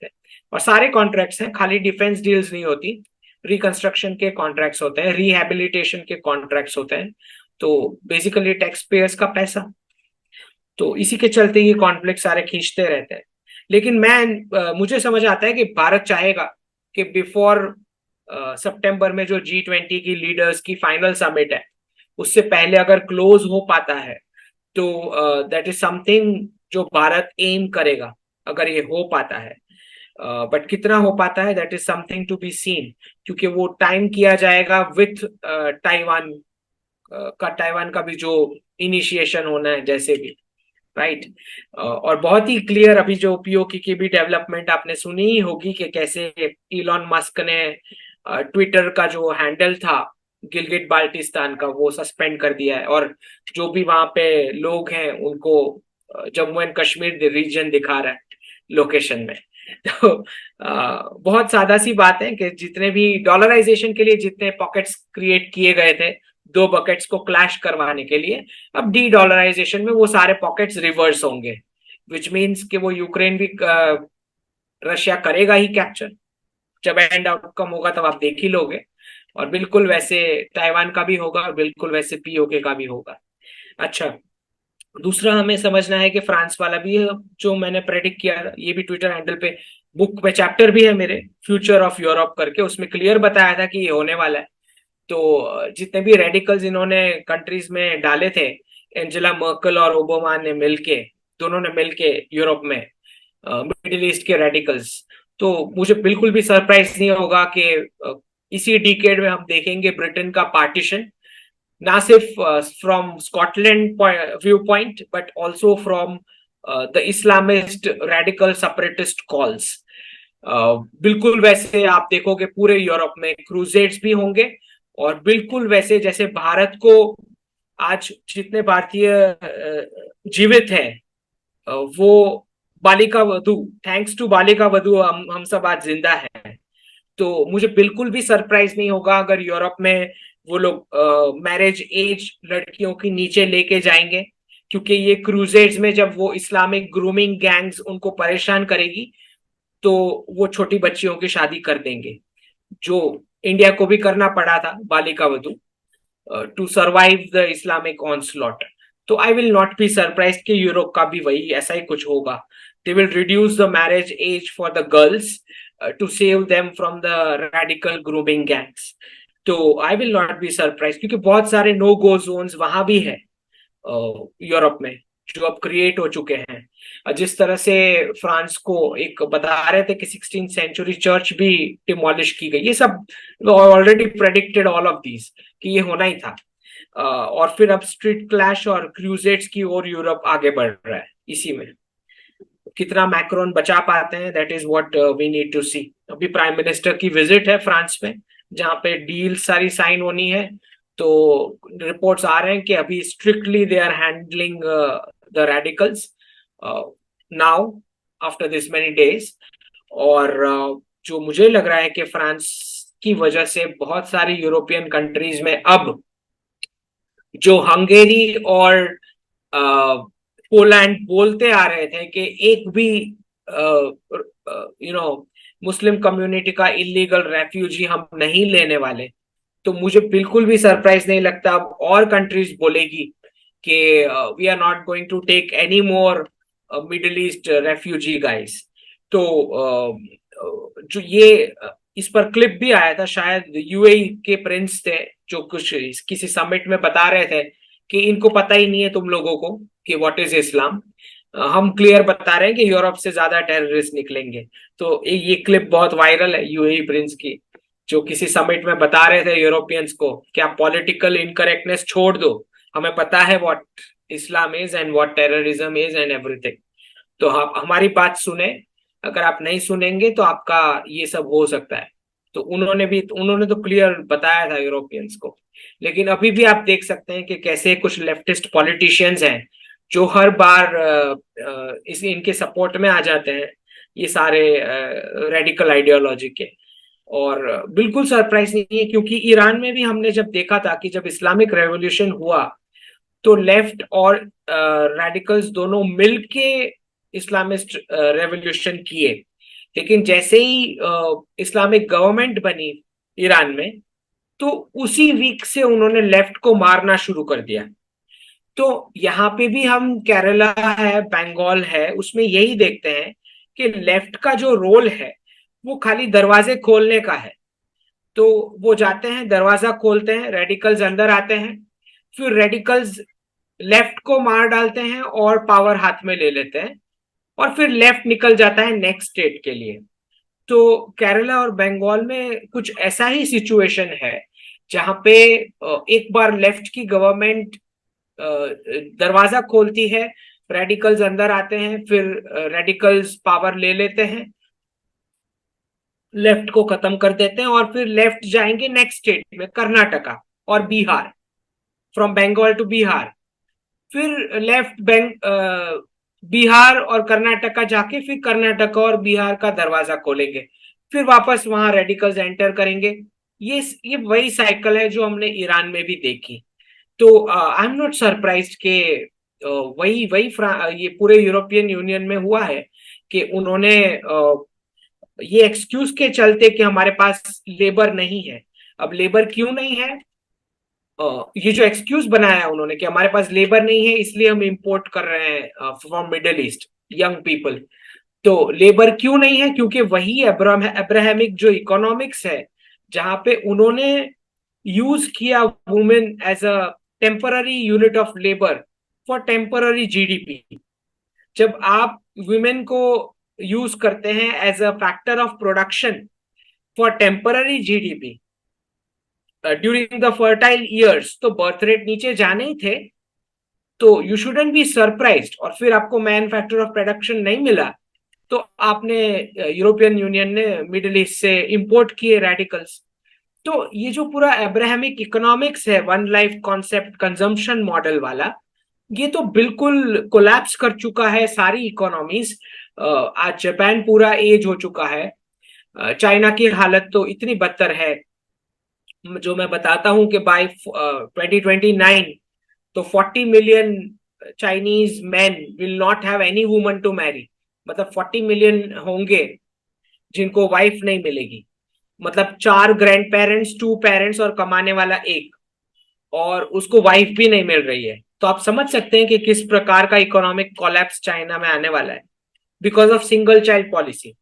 हैं। और सारे कॉन्ट्रैक्ट्स हैं, खाली डिफेंस डील्स नहीं होती, रिकंस्ट्रक्शन के कॉन्ट्रैक्ट्स होते हैं, रिहेबिलिटेशन के कॉन्ट्रैक्ट्स होते हैं। तो बेसिकली टैक्स पेयर्स का पैसा। तो इसी के चलते ये कॉन्फ्लिक्ट सारे खींचते रहते हैं। लेकिन मुझे समझ आता है कि भारत चाहेगा कि बिफोर सितंबर में जो G20 की लीडर्स की फाइनल समिट है उससे पहले अगर क्लोज हो पाता है तो दैट इज समथिंग जो भारत एम करेगा अगर ये हो पाता है। बट कितना हो पाता है that is something to be seen, क्योंकि वो टाइम किया जाएगा विथ ताइवान ताइवान का भी जो इनिशिएशन होना है जैसे भी, राइट। और बहुत ही क्लियर अभी जो पीओके की भी डेवलपमेंट आपने सुनी ही होगी कि कैसे इलॉन मस्क ने ट्विटर का जो हैंडल था गिलगिट बाल्टिस्तान का वो सस्पेंड कर दिया है, और जो भी वहां पे लोग हैं उनको जम्मू एंड कश्मीर रीजन दिखा रहा है लोकेशन में। तो बहुत सादा सी बात है कि जितने भी डॉलराइजेशन के लिए जितने पॉकेट्स क्रिएट किए गए थे दो बकेट्स को क्लैश करवाने के लिए, अब डी डॉलराइजेशन में वो सारे पॉकेट्स रिवर्स होंगे, विच मीन्स कि वो यूक्रेन भी रशिया करेगा ही कैप्चर। जब एंड आउटकम होगा तब आप देख ही लोगे। और बिल्कुल वैसे ताइवान का भी होगा और बिल्कुल वैसे पीओके का भी होगा। अच्छा, दूसरा हमें समझना है कि फ्रांस वाला भी है, जो मैंने प्रेडिक्ट किया था, ये भी ट्विटर हैंडल पे बुक में चैप्टर भी है मेरे, फ्यूचर ऑफ यूरोप करके, उसमें क्लियर बताया था कि ये होने वाला है। तो जितने भी रेडिकल्स इन्होंने कंट्रीज में डाले थे, एंजेला मर्कल और ओबामा ने मिलके, दोनों ने मिलके यूरोप में मिडिल ईस्ट के रेडिकल्स, तो मुझे बिल्कुल भी सरप्राइज नहीं होगा कि इसी डिकेड में हम देखेंगे ब्रिटेन का पार्टीशन, ना सिर्फ from Scotland view point but also from the Islamist radical separatist calls. बिल्कुल वैसे आप देखोगे पूरे यूरोप में क्रूसेड्स भी होंगे, और बिल्कुल वैसे जैसे भारत को आज जितने भारतीय जीवित हैं वो बालिका वधु, थैंक्स टू बालिका वधु हम सब आज जिंदा हैं। तो मुझे बिल्कुल भी सरप्राइज नहीं होगा अगर यूरोप में वो लोग मैरिज एज लड़कियों की नीचे लेके जाएंगे, क्योंकि ये क्रूजेड्स में जब वो इस्लामिक ग्रूमिंग गैंग्स उनको परेशान करेगी तो वो छोटी बच्चियों की शादी कर देंगे, जो इंडिया को भी करना पड़ा था बालिका वधु to survive the Islamic onslaught. तो I will not be surprise कि यूरोप का भी वही ऐसा ही कुछ होगा। They will reduce the marriage age for the girls to save them from the radical grooming gangs. तो I will not be surprise, क्योंकि बहुत सारे नो गो जोन्स वहां भी है यूरोप में, जो अब क्रिएट हो चुके हैं। जिस तरह से फ्रांस को एक बता रहे थे कि 16th सेंचुरी चर्च भी डिमोलिश की गई, ये सब already predicted all of these कि ये होना ही था। और फिर अब स्ट्रीट क्लैश और क्रूसेड्स की ओर यूरोप आगे बढ़ रहा है। इसी में कितना मैक्रोन बचा पाते हैं, that is what we need to see. अभी प्राइम मिनिस्टर की विजिट है फ्रांस में, जहां पे डील सारी साइन होनी है। तो रिपोर्ट्स आ रहे हैं कि अभी strictly they are handling the radicals now after this many days. और जो मुझे लग रहा है कि फ्रांस की वजह से बहुत सारी यूरोपियन कंट्रीज में अब जो हंगेरी और पोलैंड बोलते आ रहे थे कि एक भी मुस्लिम कम्युनिटी का इलीगल रेफ्यूजी हम नहीं लेने वाले, तो मुझे बिल्कुल भी सरप्राइज नहीं लगता अब और कंट्रीज बोलेगी कि we are not going to take any more Middle East refugee guys. तो जो ये इस पर क्लिप भी आया था, शायद यूएई के प्रिंस थे जो कुछ किसी समिट में बता रहे थे कि इनको पता ही नहीं है तुम लोगों को कि व्हाट इज इस्लाम। हम क्लियर बता रहे हैं कि यूरोप से ज्यादा टेररिस्ट निकलेंगे। तो ये क्लिप बहुत वायरल है यूएई प्रिंस की, जो किसी समिट में बता रहे थे यूरोपियंस को कि आप पॉलिटिकल इनकरेक्टनेस छोड़ दो, हमें पता है what Islam is and what terrorism is and everything. तो आप हमारी बात सुने, अगर आप नहीं सुनेंगे तो आपका ये सब हो सकता है। तो उन्होंने तो क्लियर बताया था यूरोपियंस को। लेकिन अभी भी आप देख सकते हैं कि कैसे कुछ लेफ्टिस्ट पॉलिटिशियंस हैं जो हर बार इस इनके सपोर्ट में आ जाते हैं, ये सारे रेडिकल आइडियोलॉजी के। और बिल्कुल सरप्राइज नहीं है, क्योंकि ईरान में भी हमने जब देखा था कि जब इस्लामिक रेवोल्यूशन हुआ तो लेफ्ट और रेडिकल्स दोनों मिलके इस्लामिस्ट रेवोल्यूशन किए। लेकिन जैसे ही इस्लामिक गवर्नमेंट बनी ईरान में, तो उसी वीक से उन्होंने लेफ्ट को मारना शुरू कर दिया। तो यहाँ पे भी हम केरला है, बंगाल है, उसमें यही देखते हैं कि लेफ्ट का जो रोल है वो खाली दरवाजे खोलने का है। तो वो जाते हैं, दरवाजा खोलते हैं, रेडिकल्स अंदर आते हैं, फिर रेडिकल्स लेफ्ट को मार डालते हैं और पावर हाथ में ले लेते हैं, और फिर लेफ्ट निकल जाता है नेक्स्ट स्टेट के लिए। तो केरला और बंगाल में कुछ ऐसा ही सिचुएशन है, जहां पे एक बार लेफ्ट की गवर्नमेंट दरवाजा खोलती है, रेडिकल्स अंदर आते हैं, फिर रेडिकल्स पावर ले लेते हैं, लेफ्ट को खत्म कर देते हैं, और फिर लेफ्ट जाएंगे नेक्स्ट स्टेट में, कर्नाटका और बिहार, फ्रॉम बंगाल टू बिहार। फिर लेफ्ट बिहार और कर्नाटका जाके फिर कर्नाटका और बिहार का दरवाजा खोलेंगे, फिर वापस वहां रेडिकल्स एंटर करेंगे। ये वही साइकिल है जो हमने ईरान में भी देखी। तो आई एम नॉट सरप्राइज्ड के वही वही ये पूरे यूरोपियन यूनियन में हुआ है कि उन्होंने ये एक्सक्यूज के चलते कि हमारे पास लेबर नहीं है। अब लेबर क्यों नहीं है, ये जो एक्सक्यूज बनाया उन्होंने कि हमारे पास लेबर नहीं है इसलिए हम इंपोर्ट कर रहे हैं from middle east young people. तो लेबर क्यों नहीं है, क्योंकि वही अब्राहमिक जो इकोनॉमिक्स है, जहां पे उन्होंने यूज किया women as a temporary unit of labour for temporary GDP. जब आप वुमेन को यूज करते हैं as a factor of production for temporary GDP during the fertile years, तो बर्थ रेट नीचे जाने ही थे। तो यू शुडंट बी सरप्राइज्ड, और फिर आपको मैन फैक्टर ऑफ प्रोडक्शन नहीं मिला, तो आपने यूरोपियन यूनियन ने मिडिल ईस्ट से इंपोर्ट किए रेडिकल्स। तो ये जो पूरा अब्राहमिक इकोनॉमिक्स है, one life concept consumption model वाला, ये तो बिल्कुल कोलैप्स कर चुका है सारी इकोनॉमीज। आज जापान पूरा एज हो चुका है, चाइना की हालत तो इतनी बदतर है, जो मैं बताता हूं कि बाय 2029 तो 40 million Chinese man will not have any woman to marry. मतलब 40 मिलियन होंगे जिनको वाइफ नहीं मिलेगी, मतलब 4 ग्रैंड पेरेंट्स, 2 पेरेंट्स और कमाने वाला एक, और उसको वाइफ भी नहीं मिल रही है। तो आप समझ सकते हैं कि किस प्रकार का इकोनॉमिक कोलैप्स चाइना में आने वाला है, because of single child policy.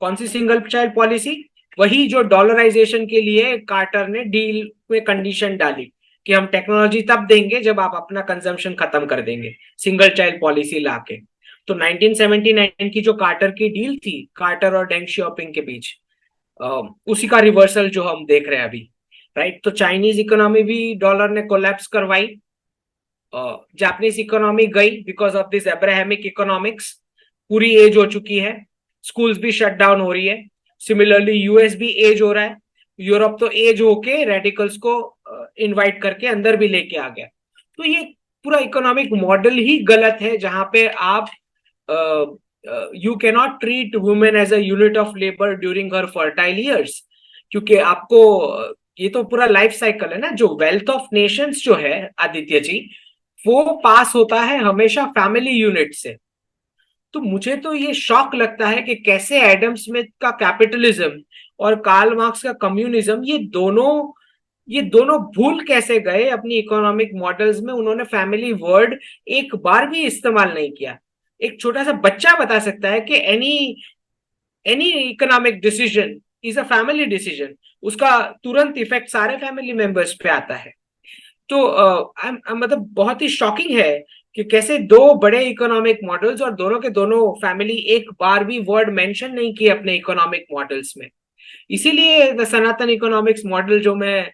कौन सी सिंगल चाइल्ड पॉलिसी? वही जो डॉलराइजेशन के लिए कार्टर ने डील में कंडीशन डाली कि हम टेक्नोलॉजी तब देंगे जब आप अपना कंजम्पशन खत्म कर देंगे, सिंगल चाइल्ड पॉलिसी लाके। तो 1979 की जो कार्टर की डील थी, कार्टर और डेंग शियाओपिंग के बीच, उसी का रिवर्सल जो हम देख रहे हैं अभी, राइट। तो चाइनीज इकोनॉमी भी डॉलर ने कोलैप्स करवाई, जापानीज इकोनॉमी गई because of this Abrahamic economics, पूरी एज हो चुकी है, स्कूल्स भी शट डाउन हो रही है। सिमिलरली यूएस भी एज हो रहा है, यूरोप तो एज होके रेडिकल्स को इनवाइट करके अंदर भी लेके आ गया। तो ये पूरा इकोनॉमिक मॉडल ही गलत है, जहां पे आप you can not treat women as a unit of labour during her fertile years, क्योंकि आपको ये तो पूरा लाइफ साइकिल है ना। जो वेल्थ ऑफ नेशंस जो है आदित्य जी, वो पास होता है हमेशा फैमिली यूनिट से। तो मुझे तो ये शौक लगता है कि कैसे एडम स्मिथ का कैपिटलिज्म और कार्ल मार्क्स का कम्युनिज्म, ये दोनों भूल कैसे गए अपनी इकोनॉमिक मॉडल्स में। उन्होंने फैमिली वर्ड एक बार भी इस्तेमाल नहीं किया। एक छोटा सा बच्चा बता सकता है कि any any economic decision is a family decision, उसका तुरंत इफेक्ट सारे फैमिली मेंबर्स पे आता है। तो मतलब बहुत ही शॉकिंग है कि कैसे दो बड़े इकोनॉमिक मॉडल्स और दोनों के दोनों फैमिली एक बार भी वर्ड मेंशन नहीं किए अपने इकोनॉमिक मॉडल्स में। इसीलिए द सनातन इकोनॉमिक्स मॉडल, जो मैं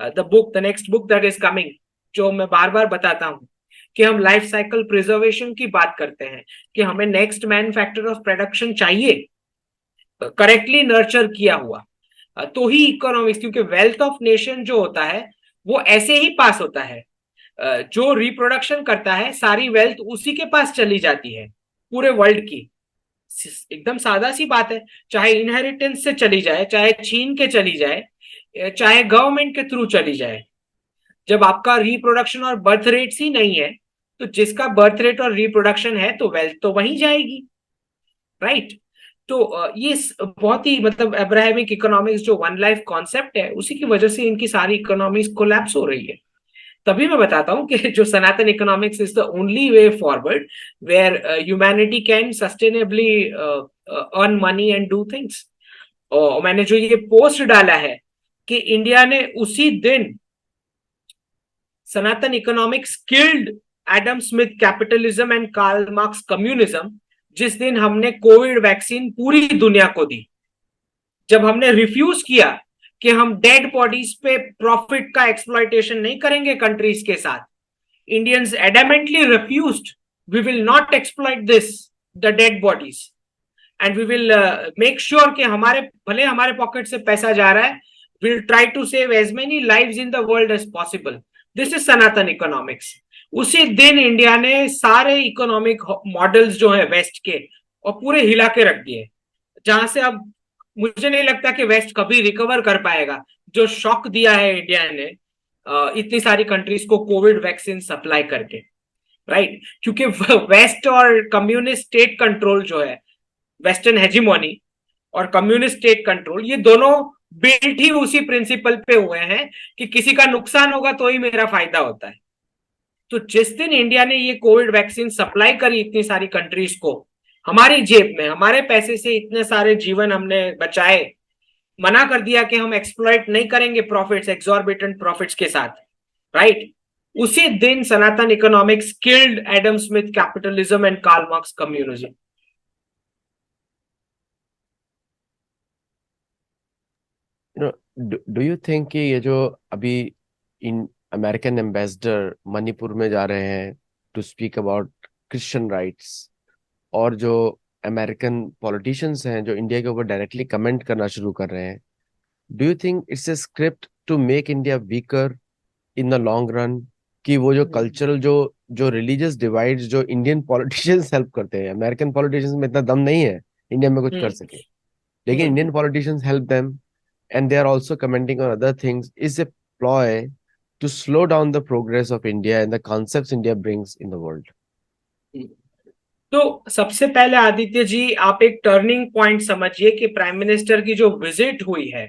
the next book that is coming, जो मैं बार बार बताता हूं कि हम लाइफ साइकिल प्रिजर्वेशन की बात करते हैं, कि हमें next man factor of production चाहिए, करेक्टली नर्चर किया हुआ, तो ही इकोनॉमिक्स, क्योंकि वेल्थ ऑफ नेशन जो होता है वो ऐसे ही पास होता है। जो रिप्रोडक्शन करता है सारी वेल्थ उसी के पास चली जाती है, पूरे वर्ल्ड की। एकदम सादा सी बात है, चाहे इनहेरिटेंस से चली जाए, चाहे छीन के चली जाए, चाहे गवर्नमेंट के थ्रू चली जाए। जब आपका रिप्रोडक्शन और बर्थ रेट्स ही नहीं है, तो जिसका बर्थ रेट और रिप्रोडक्शन है तो वेल्थ तो वहीं जाएगी, राइट। तो ये बहुत ही मतलब अब्राहमिक इकोनॉमिक्स जो वन लाइफ कॉन्सेप्ट है, उसी की वजह से इनकी सारी इकोनॉमीज कोलैप्स हो रही है। तभी मैं बताता हूं कि जो Sanatan economics is the only way forward where humanity can sustainably earn money and do things. और मैंने जो ये पोस्ट डाला है कि इंडिया ने उसी दिन Sanatan economics killed Adam Smith capitalism and Karl Marx communism, जिस दिन हमने कोविड वैक्सीन पूरी दुनिया को दी, जब हमने रिफ्यूज किया कि हम डेड बॉडीज पे प्रॉफिट का एक्सप्लॉइटेशन नहीं करेंगे कंट्रीज के साथ। Indians adamantly refused, we will not exploit this, the dead bodies, and we will make sure कि हमारे भले हमारे पॉकेट से पैसा जा रहा है, will try to save as many lives in the world as possible. This is Sanatan economics. उसी दिन इंडिया ने सारे इकोनॉमिक मॉडल्स जो है वेस्ट के, और पूरे हिला के रख दिए, जहां से अब मुझे नहीं लगता कि वेस्ट कभी रिकवर कर पाएगा। जो शॉक दिया है इंडिया ने इतनी सारी कंट्रीज को कोविड वैक्सीन सप्लाई करके, राइट। क्योंकि वेस्ट और कम्युनिस्ट स्टेट कंट्रोल जो है, वेस्टर्न हेजिमोनी और कम्युनिस्ट स्टेट कंट्रोल, ये दोनों बिल्ट ही उसी प्रिंसिपल पे हुए हैं कि किसी का नुकसान होगा तो ही मेरा फायदा होता है। तो जिस दिन इंडिया ने ये कोविड वैक्सीन सप्लाई करी इतनी सारी कंट्रीज को, हमारी जेब में हमारे पैसे से इतने सारे जीवन हमने बचाए, मना कर दिया कि हम एक्सप्लॉइट नहीं करेंगे प्रॉफिट्स, एक्सॉर्बिटेंट प्रॉफिट्स के साथ, राइट। उसी दिन Sanatan economics killed Adam Smith capitalism and Karl Marx communism. Do you think कि ये जो अभी इन अमेरिकन एम्बेसडर मणिपुर में जा रहे हैं to speak about Christian rights, और जो अमेरिकन पॉलिटिशियंस हैं जो इंडिया के ऊपर डायरेक्टली कमेंट करना शुरू कर रहे हैं, do you think it's a script to make India weaker in the long run? कि वो जो कल्चरल जो जो रिलीजियस डिवाइड्स जो इंडियन पॉलिटिशियंस हेल्प करते हैं, अमेरिकन पॉलिटिशियंस में इतना दम नहीं है इंडिया में कुछ कर सके, लेकिन Indian politicians help them and they are also commenting on other things, is a ploy to slow down the progress of India and the concepts India brings in the world. तो सबसे पहले आदित्य जी, आप एक टर्निंग पॉइंट समझिए कि prime minister की जो visit हुई है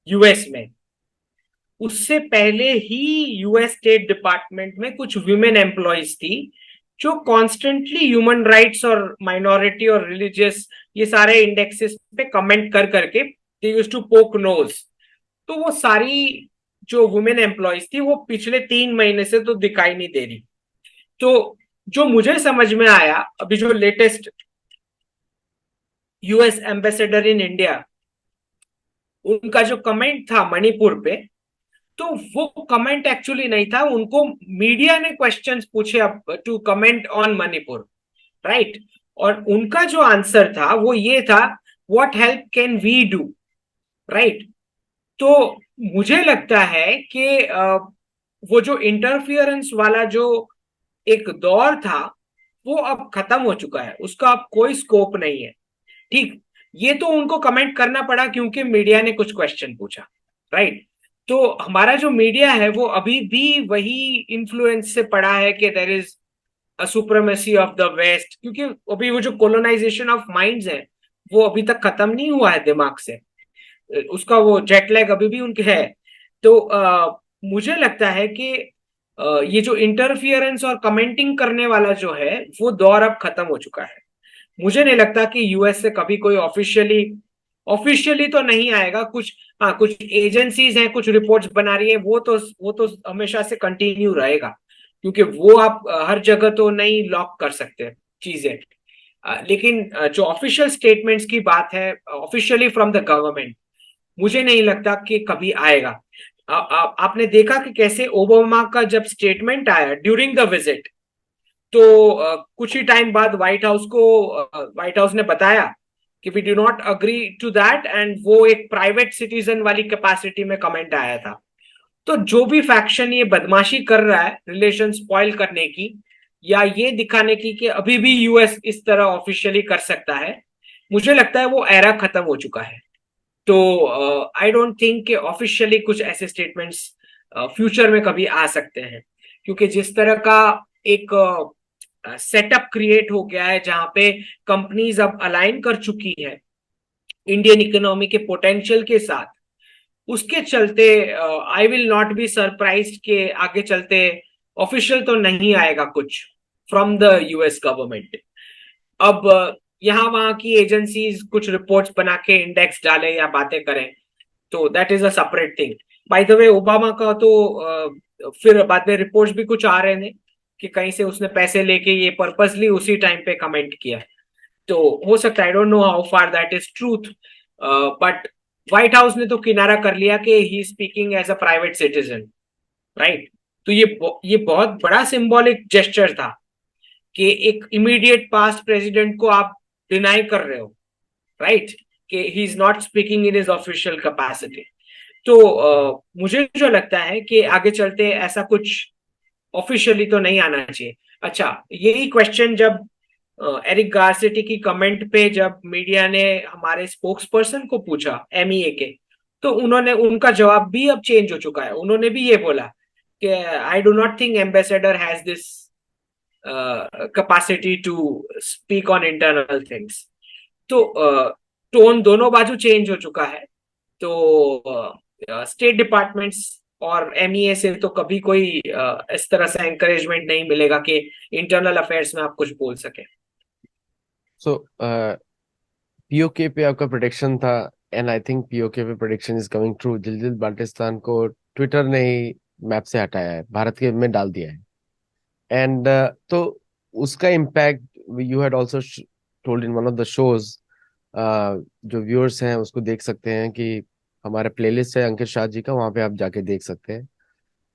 यूएस में, उससे पहले ही यूएस स्टेट डिपार्टमेंट में कुछ विमेन एम्प्लॉयज थी जो कॉन्स्टेंटली ह्यूमन राइट्स और माइनॉरिटी और रिलीजियस ये सारे इंडेक्सेस पे कमेंट कर करके they used to poke nose. तो वो सारी जो वुमेन एम्प्लॉयज थी वो पिछले 3 महीने से तो दिखाई नहीं दे रही। तो जो मुझे समझ में आया, अभी जो latest US ambassador in India, उनका जो कमेंट था मणिपुर पे, तो वो कमेंट एक्चुअली नहीं था, उनको मीडिया ने क्वेश्चंस पूछे to comment on Manipur, right. और उनका जो आंसर था वो ये था, what help can we do, right. तो मुझे लगता है कि वो जो इंटरफियरेंस वाला जो एक दौर था वो अब खत्म हो चुका है, उसका अब कोई स्कोप नहीं है। ठीक, ये तो उनको कमेंट करना पड़ा क्योंकि मीडिया ने कुछ क्वेश्चन पूछा, राइट। तो हमारा जो मीडिया है वो अभी भी वही इन्फ्लुएंस से पड़ा है कि there is a supremacy of the West, क्योंकि अभी वो जो कोलोनाइजेशन ऑफ माइंड्स है वो अभी तक खत्म नहीं हुआ है दिमाग से, उसका वो जेट लैग अभी भी उनके है। तो मुझे लगता है कि ये जो इंटरफियरेंस और कमेंटिंग करने वाला जो है वो दौर अब खत्म हो चुका है। मुझे नहीं लगता कि यूएस से कभी कोई ऑफिशियली ऑफिशियली तो नहीं आएगा कुछ। हाँ, कुछ एजेंसीज हैं, कुछ रिपोर्ट्स बना रही है, वो तो हमेशा से कंटिन्यू रहेगा, क्योंकि वो आप हर जगह तो नहीं लॉक कर सकते चीजें। लेकिन जो ऑफिशियल स्टेटमेंट्स की बात है ऑफिशियली फ्रॉम द गवर्नमेंट, मुझे नहीं लगता कि कभी आएगा। आपने देखा कि कैसे ओबामा का जब स्टेटमेंट आया ड्यूरिंग द विजिट, तो कुछ ही टाइम बाद व्हाइट हाउस ने बताया कि we do not agree to that, and वो एक प्राइवेट सिटीजन वाली कैपेसिटी में कमेंट आया था। तो जो भी फैक्शन ये बदमाशी कर रहा है रिलेशन स्पॉइल करने की, या ये दिखाने की कि अभी भी यूएस इस तरह ऑफिशियली कर सकता है, मुझे लगता है वो एरा खत्म हो चुका है। तो आई डोंट थिंक कि ऑफिशियली कुछ ऐसे स्टेटमेंट्स फ्यूचर में कभी आ सकते हैं, क्योंकि जिस तरह का एक सेटअप क्रिएट हो गया है जहां पे कंपनीज अब अलाइन कर चुकी है इंडियन इकोनॉमी के पोटेंशियल के साथ, उसके चलते आई विल नॉट बी सरप्राइज्ड के आगे चलते ऑफिशियल तो नहीं आएगा कुछ फ्रॉम द यूएस गवर्नमेंट। अब यहाँ वहां की एजेंसीज कुछ रिपोर्ट्स बना के इंडेक्स डाले या बातें करें, तो that is a separate thing. By the way, Obama का तो फिर बाद में रिपोर्ट्स भी कुछ आ रहे थे कि कहीं से उसने पैसे लेके ये पर्पसली उसी टाइम पे कमेंट किया। तो हो सकता है, I don't know how far that is truth, but White House ने तो किनारा कर लिया कि he speaking as a private citizen, right. तो ये बहुत बड़ा सिंबॉलिक जेस्चर था कि एक इमीडिएट पास्ट प्रेसिडेंट को आप डिनाई कर रहे हो, राइट, कि he is not speaking in his official capacity. तो मुझे जो लगता है कि आगे चलते ऐसा कुछ ऑफिशियली तो नहीं आना चाहिए। अच्छा, यही क्वेश्चन जब एरिक गारसेटी की कमेंट पे जब मीडिया ने हमारे स्पोक्स पर्सन को पूछा एमईए के, तो उन्होंने उनका जवाब भी अब चेंज हो चुका है। उन्होंने भी ये बोला कि I do not think ambassador has this capacity to speak on internal things. तो टोन दोनों बाजू चेंज हो चुका है। तो स्टेट डिपार्टमेंट्स और एमईए से तो कभी कोई इस तरह से एंकरेजमेंट नहीं मिलेगा कि इंटरनल अफेयर्स में आप कुछ बोल सके। सो पीओके पे आपका प्रोडिक्शन था, एंड आई थिंक पीओके पे prediction is coming true. Gilgit Baltistan को ट्विटर ने ही मैप से हटाया है, भारत के में डाल दिया है। एंड तो उसका impact you had also told in one of the shows, जो व्यूअर्स हैं उसको देख सकते हैं कि हमारा प्लेलिस्ट है अंकित शाह जी का, वहाँ पे आप जाके देख सकते हैं।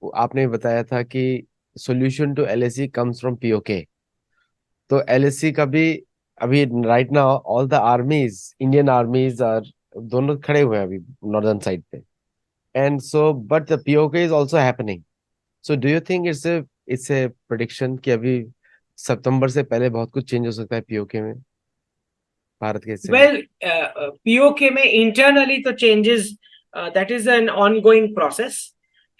वो आपने बताया था कि solution to LAC comes from POK. तो एलएसी का भी अभी right now all the armies, Indian armies are दोनों खड़े हुए हैं अभी नॉर्दर्न साइड पे। And so but the POK is also happening. So do you think it's a prediction कि अभी सितंबर से पहले बहुत कुछ चेंज हो सकता है पीओके में, भारत के हिस्से में? वेल, पीओके में इंटरनली तो changes, that is an ongoing process,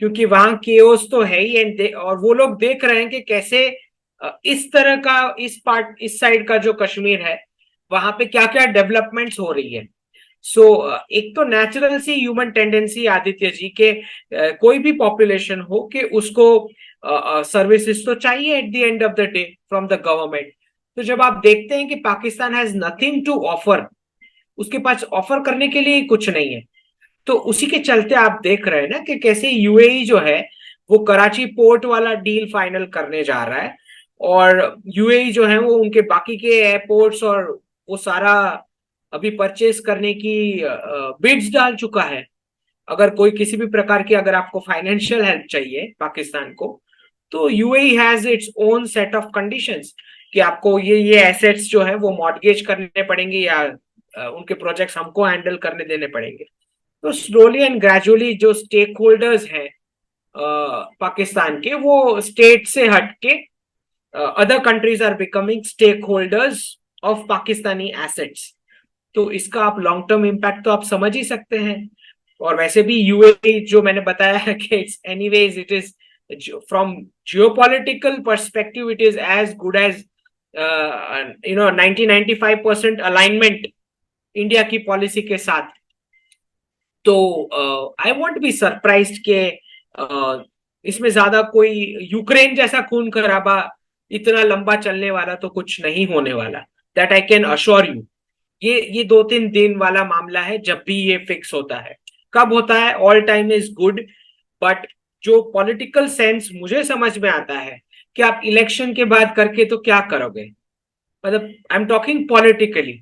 क्योंकि वहां केओस तो है ही, और वो लोग देख रहे हैं कि कैसे इस तरह का इस साइड का जो कश्मीर है वहां पे क्या क्या डेवलपमेंट्स हो रही है। सो एक तो नेचुरल सी ह्यूमन टेंडेंसी आदित्य जी के, कोई भी पॉपुलेशन हो कि उसको सर्विसेज तो चाहिए at the end of the day from the government. तो जब आप देखते हैं कि Pakistan has nothing to offer, उसके पास ऑफर करने के लिए कुछ नहीं है, तो उसी के चलते आप देख रहे हैं ना कि कैसे यूएई जो है वो कराची पोर्ट वाला डील फाइनल करने जा रहा है, और यूएई जो है वो उनके बाकी के एयरपोर्ट्स और वो सारा अभी परचेज करने की बिड्स डाल चुका है। अगर कोई किसी भी प्रकार की, अगर आपको फाइनेंशियल हेल्प चाहिए पाकिस्तान को, तो UAE has its own set of conditions कि आपको ये एसेट्स जो है वो मॉर्गेज करने पड़ेंगे, या उनके प्रोजेक्ट्स हमको हैंडल करने देने पड़ेंगे। तो स्लोली एंड ग्रेजुअली जो स्टेक होल्डर्स हैं पाकिस्तान के, वो स्टेट से हट के other countries are becoming stakeholders of Pakistani assets. तो इसका आप लॉन्ग टर्म इम्पैक्ट तो आप समझ ही सकते हैं। और वैसे भी यूएई जो मैंने बताया है कि it's anyways it is from geopolitical perspective it is as good as 90-95% alignment India की पॉलिसी के साथ। तो आई वॉन्ट बी सरप्राइज्ड के इसमें ज्यादा कोई यूक्रेन जैसा खून खराबा इतना लंबा चलने वाला तो कुछ नहीं होने वाला। That I can assure you. ये 2-3 दिन वाला मामला है, जब भी ये फिक्स होता है। कब होता है, all time is good, but जो पॉलिटिकल सेंस मुझे समझ में आता है कि आप इलेक्शन के बाद करके तो क्या करोगे। मतलब I am talking politically.